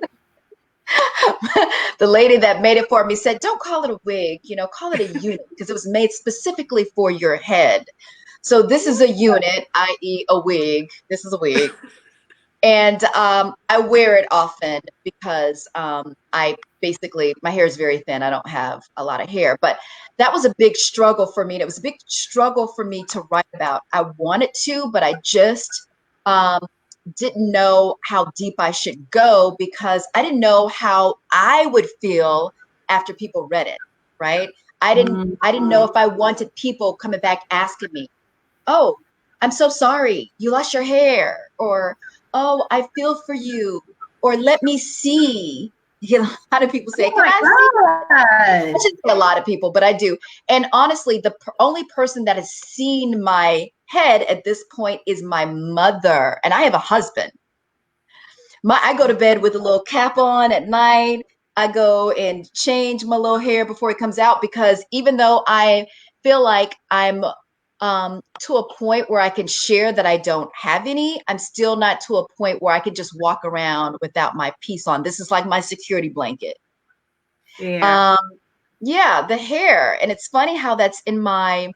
The lady that made it for me said, don't call it a wig, call it a unit because it was made specifically for your head. So this is a unit, i.e. a wig. This is a wig. And I wear it often because my hair is very thin. I don't have a lot of hair, but that was a big struggle for me. And it was a big struggle for me to write about. I wanted to, but I just didn't know how deep I should go because I didn't know how I would feel after people read it, right? I didn't know if I wanted people coming back asking me, oh, I'm so sorry, you lost your hair, or oh, I feel for you, or let me see You get a lot of people say, Oh can I see? my I gosh. shouldn't say a lot of people, but I do. And honestly, the only person that has seen my head at this point is my mother. And I have a husband. I go to bed with a little cap on at night. I go and change my little hair before it comes out, because even though I feel like I'm to a point where I can share that I don't have any, I'm still not to a point where I can just walk around without my piece on. This is like my security blanket. Yeah. Um, yeah, the hair. And it's funny how that's in my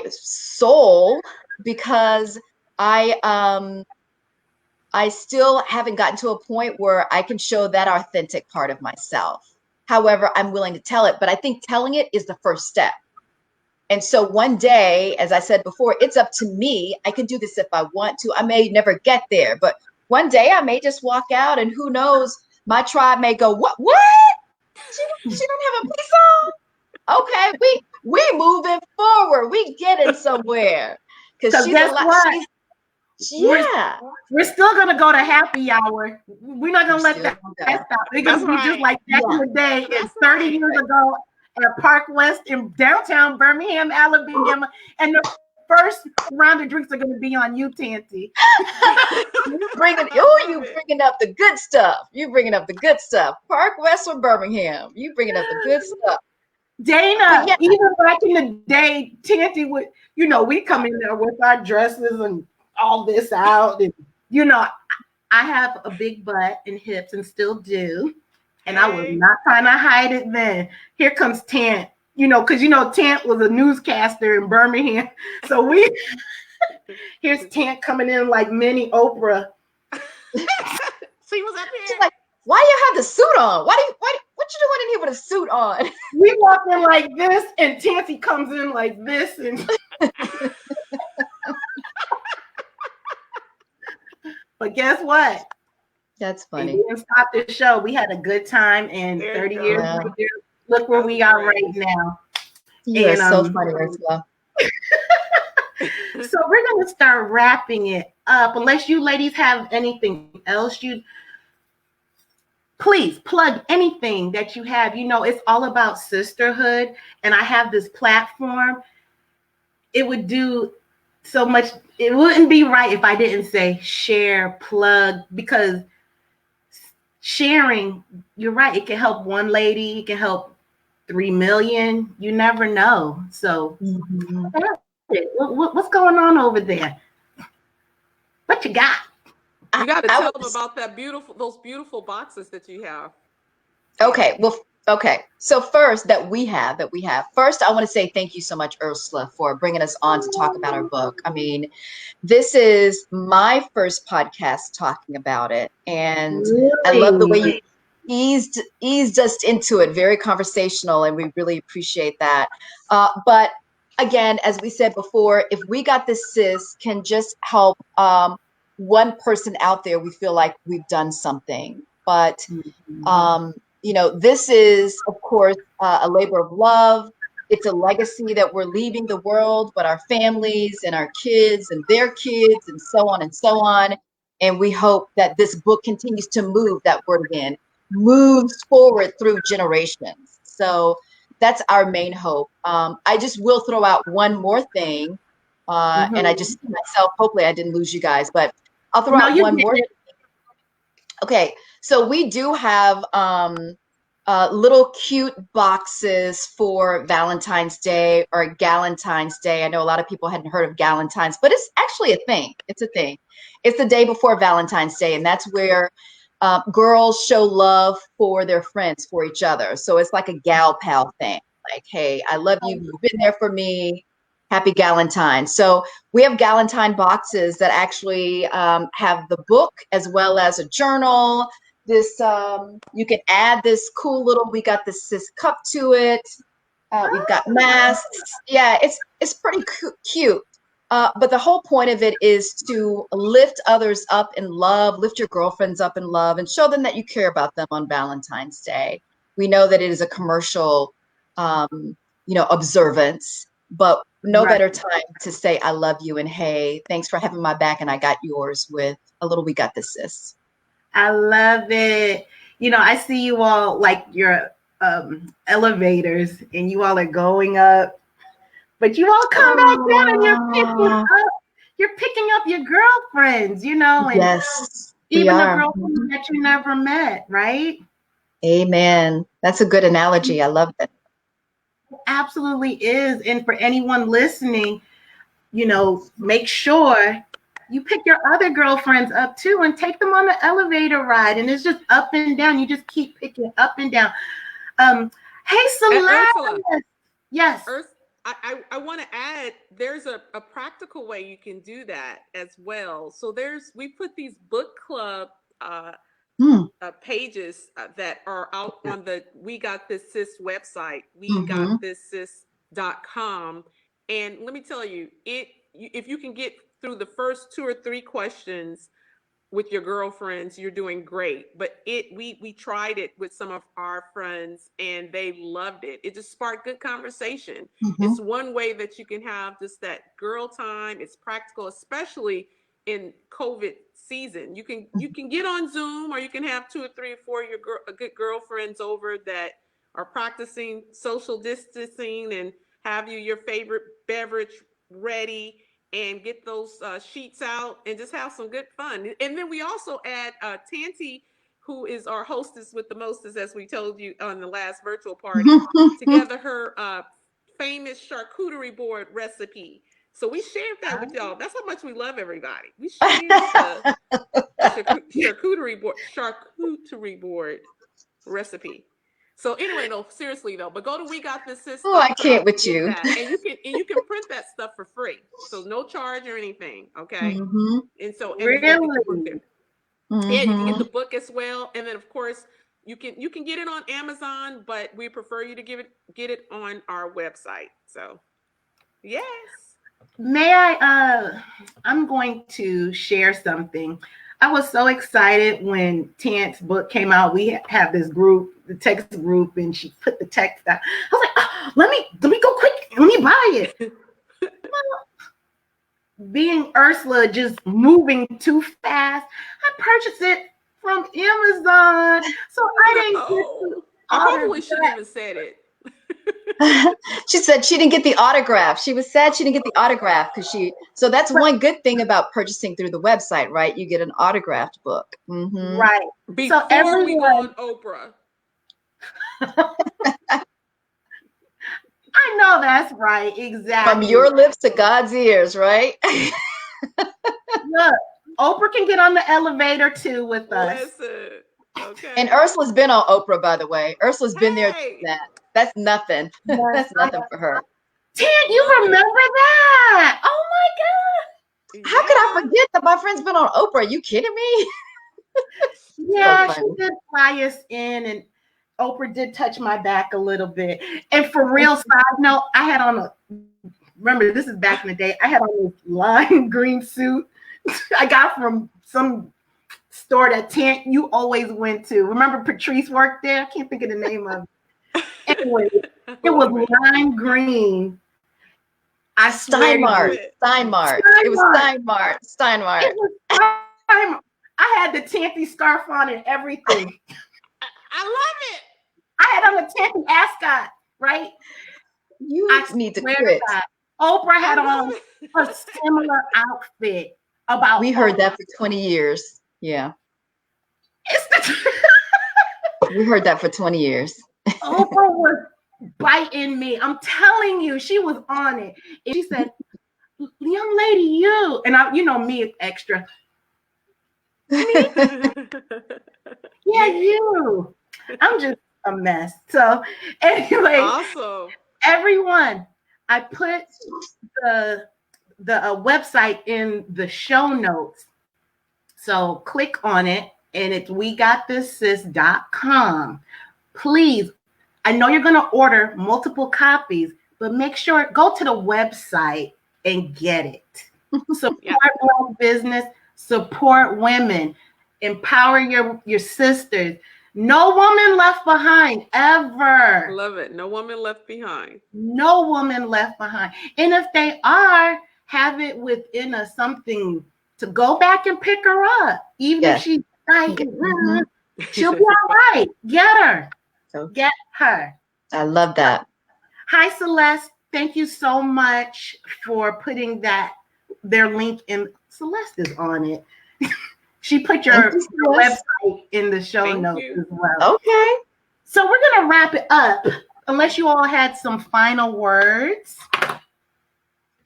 soul, because I I still haven't gotten to a point where I can show that authentic part of myself. However, I'm willing to tell it, but I think telling it is the first step. And so one day, as I said before, it's up to me. I can do this if I want to. I may never get there, but one day I may just walk out, and who knows, my tribe may go, What? She don't have a piece on? Okay, we moving forward. We getting somewhere. Because Because she's a guess lot, what? We're yeah. we're still gonna go to happy hour. We're not We're gonna let still that gonna go. stop. We're That's gonna be just right. like back in Yeah. the day, and That's 30 right. years ago at Park West in downtown Birmingham, Alabama, and the first round of drinks are gonna be on you, Tanty. I love You it. bringing up the good stuff. You bringing up the good stuff. Park West or Birmingham. You bringing up the good stuff. But Dana, yeah, even back in the day, Tanty would, we come in there with our dresses and all this out, and you know, I have a big butt and hips and still do. And I was Hey. not trying to hide it then. Here comes Tant, because Tant was a newscaster in Birmingham. So here's Tant coming in like mini Oprah. She was up she's here. like, why you have the suit on? What you doing in here with a suit on? We walk in like this, and Tanty comes in like this. And but guess what? That's It funny. didn't stop the show. We had a good time, and There you 30 go. years Yeah. later, look where That's we are great. right now. You are And so funny, Ursula. so we're gonna start wrapping it up. Unless you ladies have anything else, you please plug anything that you have. It's all about sisterhood, and I have this platform. It would do so much. It wouldn't be right if I didn't say share, plug, because sharing, you're right, it can help one lady, it can help 3 million. You never know. So Mhm. what's going on over there? What you got? You got to I tell them was about those beautiful boxes that you have. okay. Well, okay. So first that we have. First, I want to say thank you so much, Ursula, for bringing us on to talk about our book. I mean, this is my first podcast talking about it, and I love the way Really? you eased us into it. Very conversational, and we really appreciate that. But again, as we said before, if we got this sis can just help one person out there, we feel like we've done something. But um, this is, of course, a labor of love. It's a legacy that we're leaving the world, but our families and our kids and their kids and so on and so on. And we hope that this book continues to move, that word again, moves forward through generations. So that's our main hope. I just will throw out one more thing. And I just see myself, hopefully I didn't lose you guys, but I'll throw No, out you one more. didn't. Okay, so we do have little cute boxes for Valentine's Day or Galentine's Day. I know a lot of people hadn't heard of Galentine's, but it's actually a thing. It's a thing. It's the day before Valentine's Day, and that's where girls show love for their friends, for each other. So it's like a gal pal thing. Like, hey, I love you. You've been there for me. Happy Galentine. So we have Galentine boxes that actually have the book as well as a journal. This you can add this cool little. We got this cup to it. We've got masks. Yeah, it's pretty cute. But the whole point of it is to lift others up in love, lift your girlfriends up in love, and show them that you care about them on Valentine's Day. We know that it is a commercial, observance, but no Right. better time to say I love you and hey, thanks for having my back and I got yours with a little we got this, sis. I love it. You know, I see you all like your elevators and you all are going up, but you all come back down and Oh, you're picking up your girlfriends, you know, and yes, we even the are. girlfriends that you never met, right? Amen. That's a good analogy. I love that. Absolutely is. And for anyone listening, you know, make sure you pick your other girlfriends up too and take them on the elevator ride. And it's just up and down. You just keep picking up and down. Hey, And Ursula, Celeste. Yes. I want to add, there's a practical way you can do that as well. So we put these book club Hmm. pages that are out on the We Got This Sis website, Mm-hmm. wegotthисsis.com. And let me tell you, if you can get through the first 2 or 3 questions with your girlfriends, you're doing great. But we tried it with some of our friends and they loved it. It just sparked good conversation. Mm-hmm. It's one way that you can have just that girl time. It's practical, especially in COVID season. You can get on Zoom, or you can have 2 or 3 or 4 of your good girlfriends over that are practicing social distancing, and have your favorite beverage ready, and get those sheets out and just have some good fun. And then we also add Tante, who is our hostess with the mostest, as we told you on the last virtual party, together her famous charcuterie board recipe. So we shared that with y'all. That's how much we love everybody. We shared the charcuterie board recipe. So anyway, no, seriously though, but go to Oh, I can't wegotthissys.com to with get you. that, and you can print that stuff for free, so no charge or anything. Okay, Mm-hmm. and you can get the book Really? there. Yeah, you can get Mm-hmm. the book as well, and then of course you can get it on Amazon, but we prefer you to get it on our website. So yes. May I'm going to share something. I was so excited when Tant's book came out. We have this group, the text group, and she put the text out. I was like, oh, let me go quick. Let me buy it. Being Ursula just moving too fast, I purchased it from Amazon. So I didn't get to No, I order probably shouldn't even said it. She said she didn't get the autograph. She was sad she didn't get the autograph because so that's one good thing about purchasing through the website, right? You get an autographed book. Mm-hmm. right. So Before we go everyone, on Oprah. I know that's right. From Exactly. your lips to God's ears, right? Look, Oprah can get on the elevator too with us. Listen, okay. And Ursula's been on Oprah, by the way. Ursula's been there. Hey, That's nothing. Yes, That's nothing for her. Tan, you love it. remember that? Oh How could I Yeah. forget that my friend's been on Oprah? Are you kidding me? my God. So Yeah, she funny. did fly us in, and Oprah did touch my back a little bit. And for real, side note, I had on remember, this is back in the day, I had on this lime green suit I got from some store that Tant you always went to. Remember Patrice worked there? I can't think of the name of it. Anyway, I it was love it. lime green. I swear to Love Steinmart. you. it. Steinmart. It was Steinmart. Steinmart. Steinmart. It was Steinmart. I had the Tampy scarf on and everything. I love it. I had on a Tampy ascot, right? You I need to swear to quit. God. Oprah had I on love it. a similar outfit. About We heard that for 20 years. Yeah. it's the We heard that for 20 years. Oprah was biting me. I'm telling you, she was on it. And she said, young lady, you. And I, you know me, extra. Me? Yeah, you. I'm just a mess. So anyway, Awesome. everyone, I put the website in the show notes. So click on it, and it's wegotthисsis.com. Please, I know you're going to order multiple copies, but make sure go to the website and get it. Support Black business, support women, empower your sisters. No woman left behind ever. Love it. No woman left behind. No woman left behind. And if they are, have it within us something to go back and pick her up, even if she's Like, Mhm. she'll be all right. Get her. Okay. Get her. I love that. Hi, Celeste. Thank you so much for putting their link in. Celeste is on it. She put your Thank you, Celeste. website in the show Thank notes you. as well. Okay. So we're going to wrap it up, unless you all had some final words.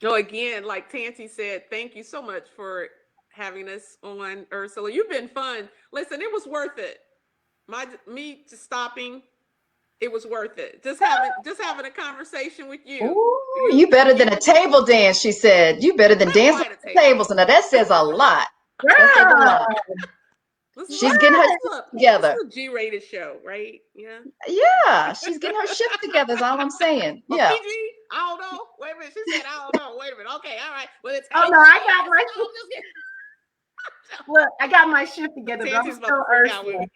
No, again, like Tante said, thank you so much for having us on, Ursula. You've been fun. Listen, it was worth it. Me just stopping, it was worth it. Just having a conversation with you. Ooh, you better than a table dance, she said. You better than Not dancing quite a at the table. tables. And now that says a lot. That says a lot. She's getting her shit together. This is a G-rated show, right? Yeah. Yeah, she's getting her shit together is all I'm saying. But Yeah. PG, I don't know. Wait a minute. She said, I don't know. Wait a minute. Okay, all right. Well, it's Oh, no, I got my I'm just kidding. Look, I got my shit together, but I'm Tante's about still to freak out Ursula. with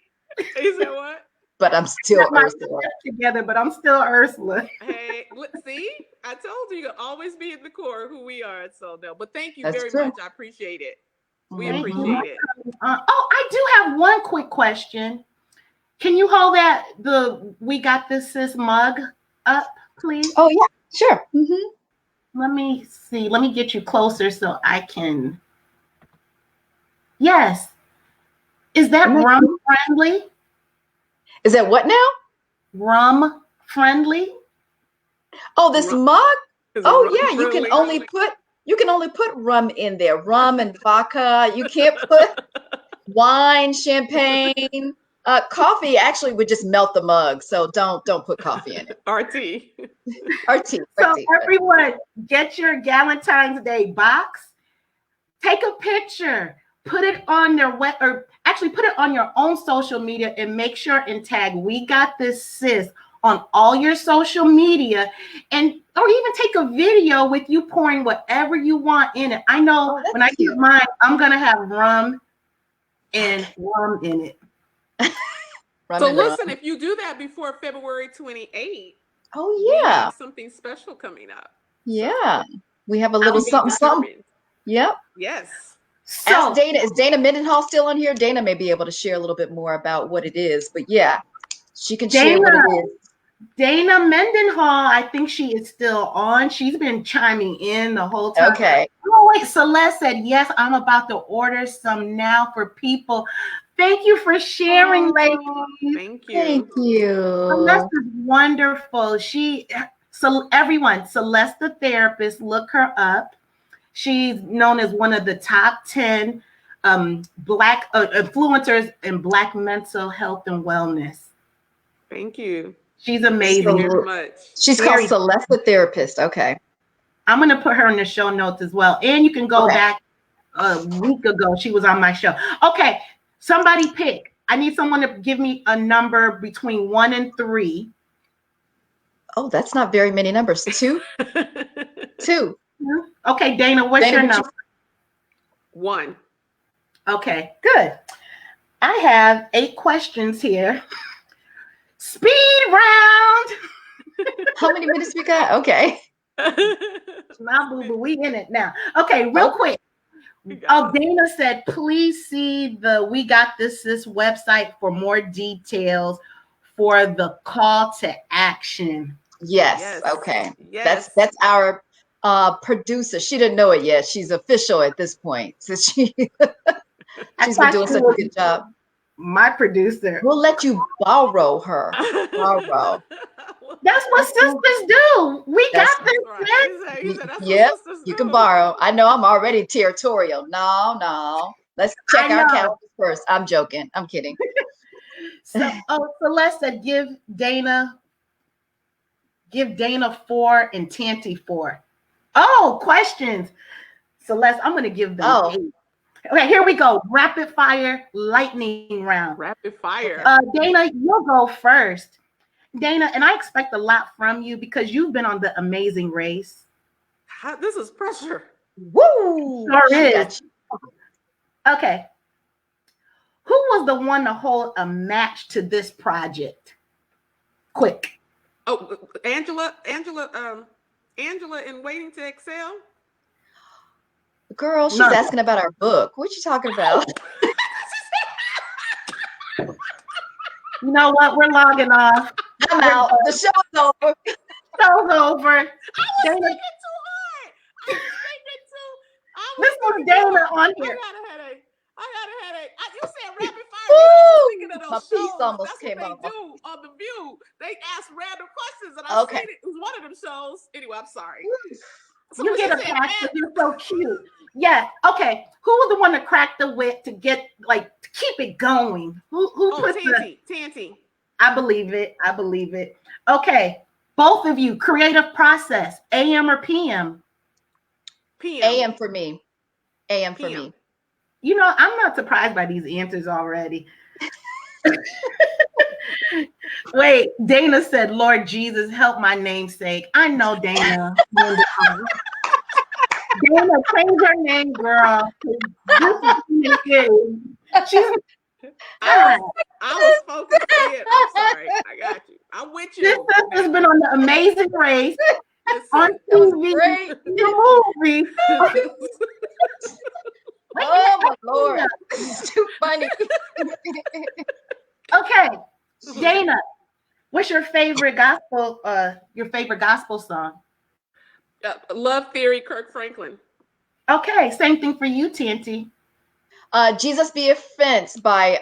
me. You said what? But I'm I still got my Ursula. shit together, but I'm still Ursula. Hey, see? I told you, you can always be at the core of who we are. So, no. But thank you That's very true. much. I appreciate it. We Mhm. appreciate it. I do have one quick question. Can you hold the We Got This Sis mug up, please? Oh, yeah, sure. Mm-hmm. Let me see. Let me get you closer so I can. Yes. Is that rum friendly? Is that what now? Rum friendly? Oh, this Rum. mug? Is it Oh, rum yeah, you can friendly? only put rum in there. Rum and vodka. You can't put wine, champagne. Coffee actually would just melt the mug, so don't put coffee in it. RT. Or tea. So everyone, get your Valentine's Day box. Take a picture. Put it on their or actually put it on your own social media and make sure and tag We Got This Sis on all your social media, and or even take a video with you pouring whatever you want in it. I know when I get mine, I'm gonna have rum and rum in it. So listen, if you do that before February 28th, oh yeah, we have something special coming up. Yeah, we have a little something. Yep. Yes. So ask Dana. Is Dana Mendenhall still on here? Dana may be able to share a little bit more about what it is, but yeah, she can share what it is. Dana Mendenhall, I think she is still on. She's been chiming in the whole time. Okay. Oh, wait. Celeste said, yes, I'm about to order some now for people. Thank you for sharing, ladies. Thank you. Thank you. Celeste is wonderful. So everyone, Celeste the therapist, look her up. She's known as one of the top 10 Black influencers in Black mental health and wellness. Thank you. She's amazing. Thank you very much. She's called Celeste the therapist. Okay. I'm going to put her in the show notes as well. And you can go back a week ago. She was on my show. Okay. Somebody pick. I need someone to give me a number between 1 and 3. Oh, that's not very many numbers. 2. 2. Okay, Dana, what's your number? 1. Okay, good. I have 8 questions here. Speed round. How many minutes we got? Okay. My boo-boo, we in it now. Okay, real quick. Dana said, please see the We Got This website for more details for the call to action. Yes. Okay. Yes. That's our producer. She didn't know it yet. She's official at this point. So she's been doing such a good job. My producer. We'll let you borrow her. Borrow. That's what sisters do. We got this. Yep, you can borrow. I know I'm already territorial. No. Let's check our calendars first. I'm joking. I'm kidding. So, Celeste said, give Dana 4 and Tante 4. Oh, questions. Celeste, I'm going to give them 8. Okay, here we go. Rapid fire lightning round. Rapid fire. Dana, you'll go first. Dana, and I expect a lot from you because you've been on the Amazing Race. This is pressure. Woo! Sure is. Okay. Who was the one to hold a match to this project? Quick. Oh, Angela in Waiting to Excel? Girl, she's asking about our book. What you talking about? You know what? We're logging off. I'm out. The show's over. Show's over. I was Dana, thinking too hard. I was thinking too. this was Dana on I here. got a headache. You said rapid fire. You know, I was thinking of My those piece shows. almost That's came what off. they do on The View. They ask random questions, and I seen it. It was one of them shows. Anyway, I'm sorry. So You get a pass because you're so cute. Yeah. Okay. Who was the one that cracked the whip to get to keep it going? Who put Tante. I believe it. I believe it. Okay. Both of you, creative process, AM or PM? PM. AM for me. AM for PM. me. You know, I'm not surprised by these answers already. Wait, Dana said, Lord Jesus, help my namesake. I know Dana. Dana, change her name, girl. I was focused in. I'm sorry. I got you. I'm with you. This has been on The Amazing Race. On TV, the movie. Oh my Lord. It's too funny. Okay. Dana, what's your favorite gospel song? Love Theory, Kirk Franklin. Okay, same thing for you, Tante. Jesus Be Offense by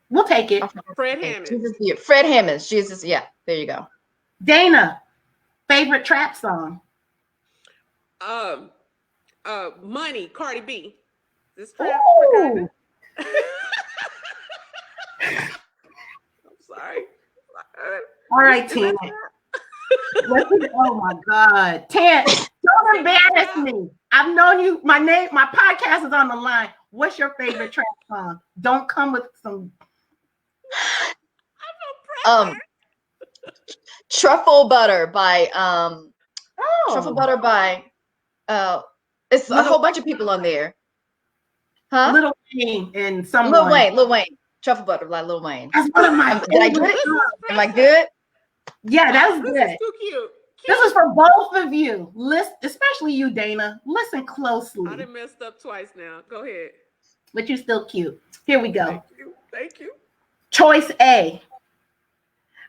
We'll take it. Fred Hammond. Fred Hammond. Jesus, yeah, there you go. Dana, favorite trap song? Money, Cardi B. This trap. Ooh. I'm sorry. All right, Tant. Oh my God, Tant, don't embarrass me. I've known you. My podcast is on the line. What's your favorite trap song? Don't come with some. Truffle Butter by Truffle Butter by it's a whole bunch of people on there. Huh? Lil Wayne and someone. Lil Wayne. Truffle Butter by Lil Wayne. That's one of my Did I do it? Am I good? Yeah, that was good. This is too cute. This is for both of you. Listen, especially you, Dana. Listen closely. I done messed up twice now. Go ahead. But you're still cute. Here we go. Thank you. Choice A,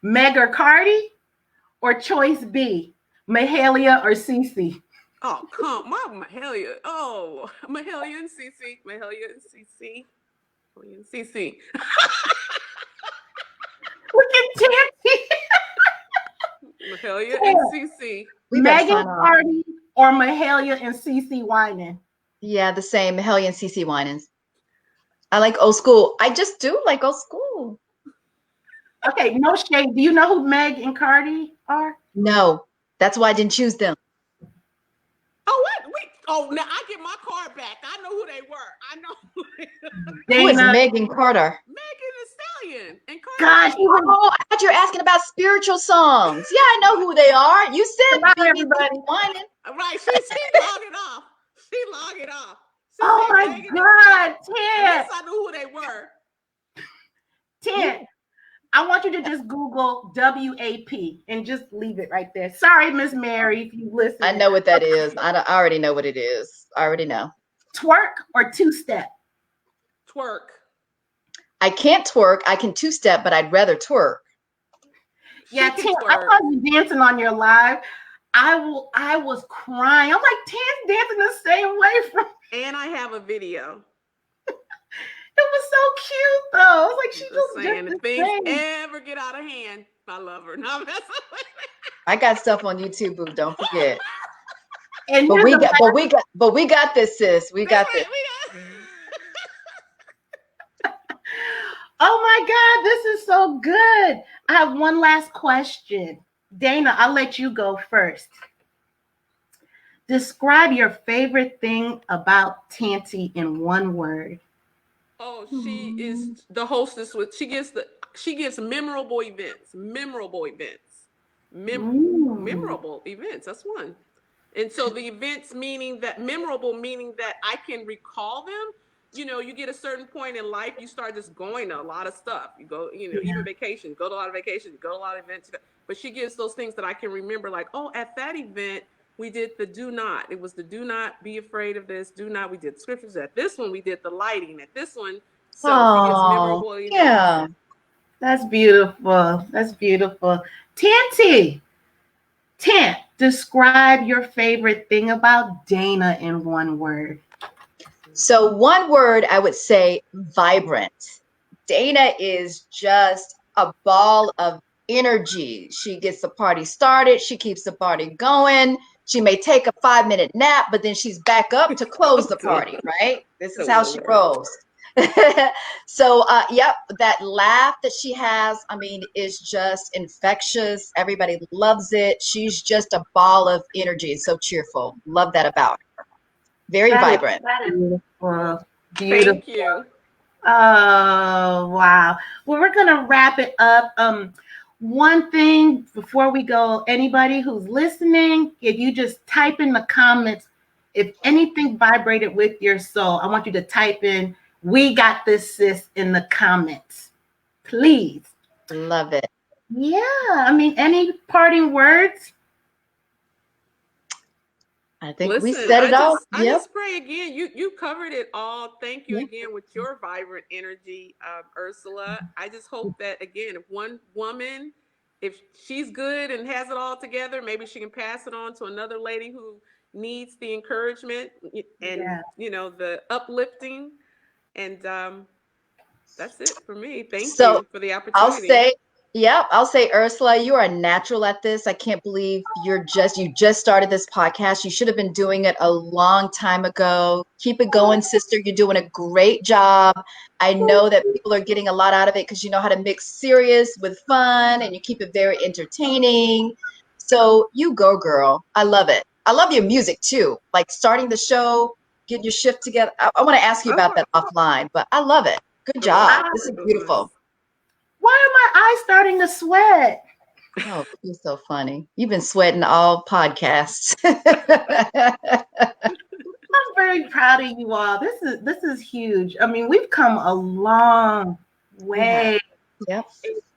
Meg or Cardi, or choice B, Mahalia or Cece? Oh, come on, Mahalia. Oh, Mahalia and Cece. Mahalia and Cece. Look at Tanty. Mahalia and Cece. Meg and Cardi or Mahalia and Cece whining? Yeah, the same. Mahalia and Cece Winans. I like old school. I just do like old school. Okay, no shade. Do you know who Meg and Cardi are? No, that's why I didn't choose them. Oh, what? Wait. Oh, now I get my card back. I know who they were. I know. Who is Megan Carter? Megan Thee Stallion and Cardi. Gosh, oh, I thought you were asking about spiritual songs. Yeah, I know who they are. You said everybody whining. Right, she logging off. She logging off. Oh my God, Tant. I knew who they were. Tant, I want you to just Google WAP and just leave it right there. Sorry, Miss Mary, if you listen. I know what that is. I already know what it is. I already know. Twerk or two-step? Twerk. I can't twerk. I can two-step, but I'd rather twerk. Yeah, Tant, I saw you dancing on your live. I was crying. I'm like, Tant's dancing the same way from. And I have a video. It was so cute, though. I was like, she just saying, if things ever get out of hand, I love her. No, I got stuff on YouTube, boo. Don't forget. And but we got this, sis. We got this. Oh my God, this is so good. I have one last question. Dana, I'll let you go first. Describe your favorite thing about Tanty in one word. Oh, she is the hostess she gives memorable events. Memorable events. That's one. And so the events meaning that I can recall them. You know, you get a certain point in life, you start just going to a lot of stuff. You go, even vacation, go to a lot of vacations, go to a lot of events. But she gives those things that I can remember, like, oh, at that event, we did the do not. It was the do not be afraid of this. Do not. We did scriptures. At this one, we did the lighting. At this one, So she gets Oh, memorable events. yeah. That's beautiful. That's beautiful. Tante, describe your favorite thing about Dana in one word. So one word I would say vibrant. Dana is just a ball of energy. She gets the party started. She keeps the party going. She may take a 5-minute nap, but then she's back up to close the party, right? This is Oh how she Lord. rolls. So, yep, that laugh that she has, I mean, is just infectious. Everybody loves it. She's just a ball of energy. So cheerful. Love that about her. Very vibrant. That is beautiful. Beautiful. Thank you. Oh, wow. Well, we're going to wrap it up. One thing before we go, anybody who's listening, if you just type in the comments, if anything vibrated with your soul, I want you to type in, "We got this, sis," in the comments. Please. Love it. Yeah. I mean, any parting words? I think we Listen, said I it all. just I Yep. just pray again. You covered it all. Thank you Yep. again with your vibrant energy, Ursula. I just hope that again, if one woman, if she's good and has it all together, maybe she can pass it on to another lady who needs the encouragement and Yeah. the uplifting. And that's it for me. Thank So you for the I'll opportunity. say, yep, I'll say, Ursula, you are a natural at this. I can't believe you just started this podcast. You should have been doing it a long time ago. Keep it going, sister. You're doing a great job. I know that people are getting a lot out of it because you know how to mix serious with fun and you keep it very entertaining. So you go, girl. I love it. I love your music too. Like starting the show, getting your shift together. I want to ask you about Oh, that offline, but I love it. Good it was job. nice. This is It was beautiful. nice. Why are my eyes starting to sweat? Oh, you're so funny. You've been sweating all podcasts. I'm very proud of you all. This is huge. I mean, we've come a long We have. way. Yep.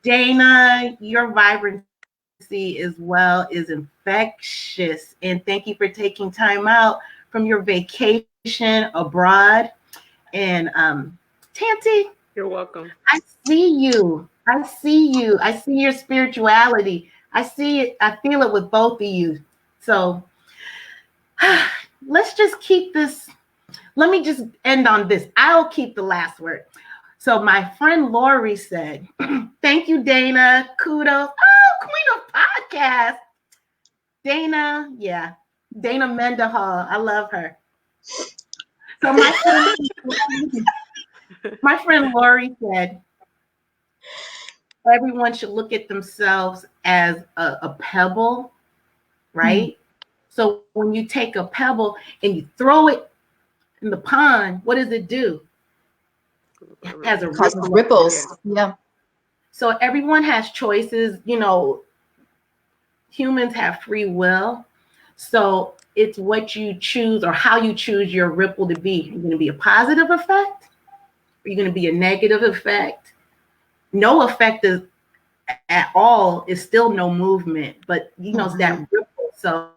Dana, your vibrancy as well is infectious. And thank you for taking time out from your vacation abroad. And Tanti, You're welcome. I see you. I see you. I see your spirituality. I see it. I feel it with both of you. So let's just keep this. Let me just end on this. I'll keep the last word. So my friend Lori said, "Thank you, Dana. Kudos. Oh, Queen of Podcast. Dana, yeah. Dana Mendehall. I love her. So my friend Lori said, everyone should look at themselves as a pebble, Mm. right? So when you take a pebble and you throw it in the pond, what does it do? It has a Causes ripple. Yeah. ripples. Yeah. So everyone has choices. Humans have free will. So it's what you choose or how you choose your ripple to be. You're going to be a positive effect, or you're going to be a negative effect. No effect is at all is still no movement, but it's that ripple. So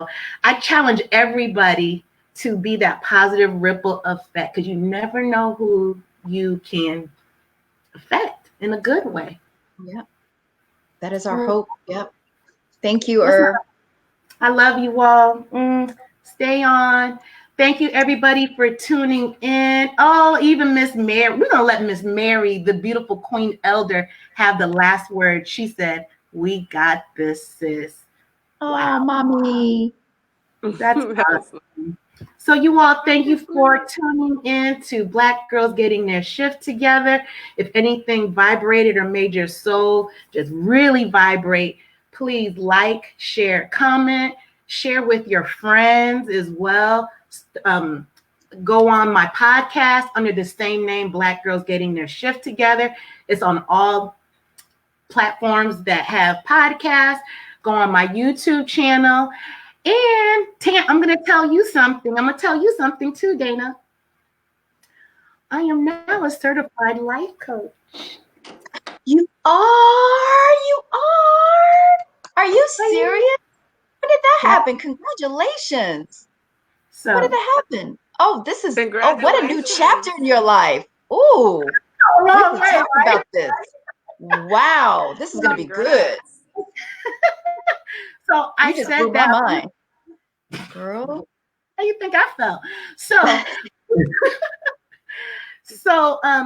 I challenge everybody to be that positive ripple effect because you never know who you can affect in a good way. Yeah. That is our Mm, hope. Yep. Thank you, listen, Er. I love you all. Stay on. Thank you, everybody, for tuning in. Oh, even Miss Mary. We're going to let Miss Mary, the beautiful Queen Elder, have the last word. She said, "We got this, sis." Oh, Wow. mommy. That's That was awesome. So you all, thank you for tuning in to Black Girls Getting Their Shift Together. If anything vibrated or made your soul just really vibrate, please like, share, comment, share with your friends as well. Go on my podcast under the same name, Black Girls Getting Their Shift Together. It's on all platforms that have podcasts. Go on my YouTube channel. And I'm going to tell you something. I'm going to tell you something too, Dana. I am now a certified life coach. You are. You are. Are you serious? When did that Yeah. happen? Congratulations. When did So that happen? Oh, what a new chapter congratulations. in your life. Ooh. a We long can way, talk right? about this. Wow, this is going to be good. So I You just said blew my that. mind, girl. How you think I felt? So,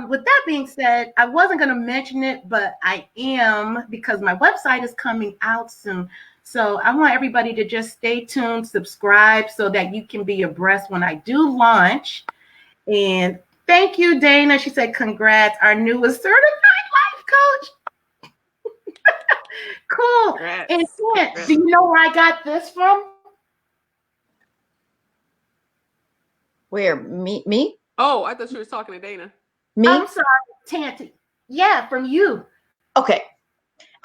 with that being said, I wasn't going to mention it, but I am because my website is coming out soon. So I want everybody to just stay tuned, subscribe so that you can be abreast when I do launch. And thank you, Dana. She said, congrats, our newest certified life coach. Cool. Congrats. And Congrats. do you know where I got this from? Where? Me? Oh, I thought you were talking to Dana. Me? I'm sorry, Tante. Yeah, from you. Okay.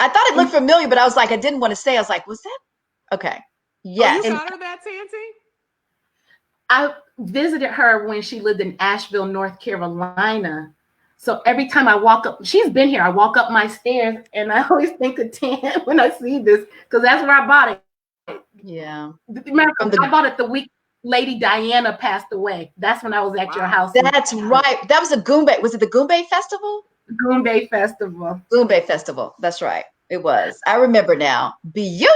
I thought it looked familiar, but I was like, I didn't want to say. I was like, was that? Okay. Oh, Yes. you got her that, Tante? I visited her when she lived in Asheville, North Carolina. So every time I walk up, she's been here. I walk up my stairs and I always think of Tan when I see this because that's where I bought it. Yeah. Remember, I bought it the week Lady Diana passed away. That's when I was at your house. That's right. That was a Goombay. Was it the Goombay Festival? Goombay Festival. Goombay Festival. That's right. It was. I remember now. Beautiful.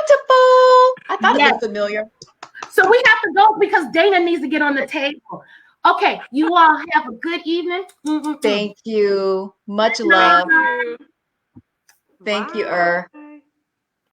I thought it Yes. looked familiar. So we have to go because Dana needs to get on the table. Okay, you all have a good evening. Thank you. Much love. Thank you. Thank you, Bye.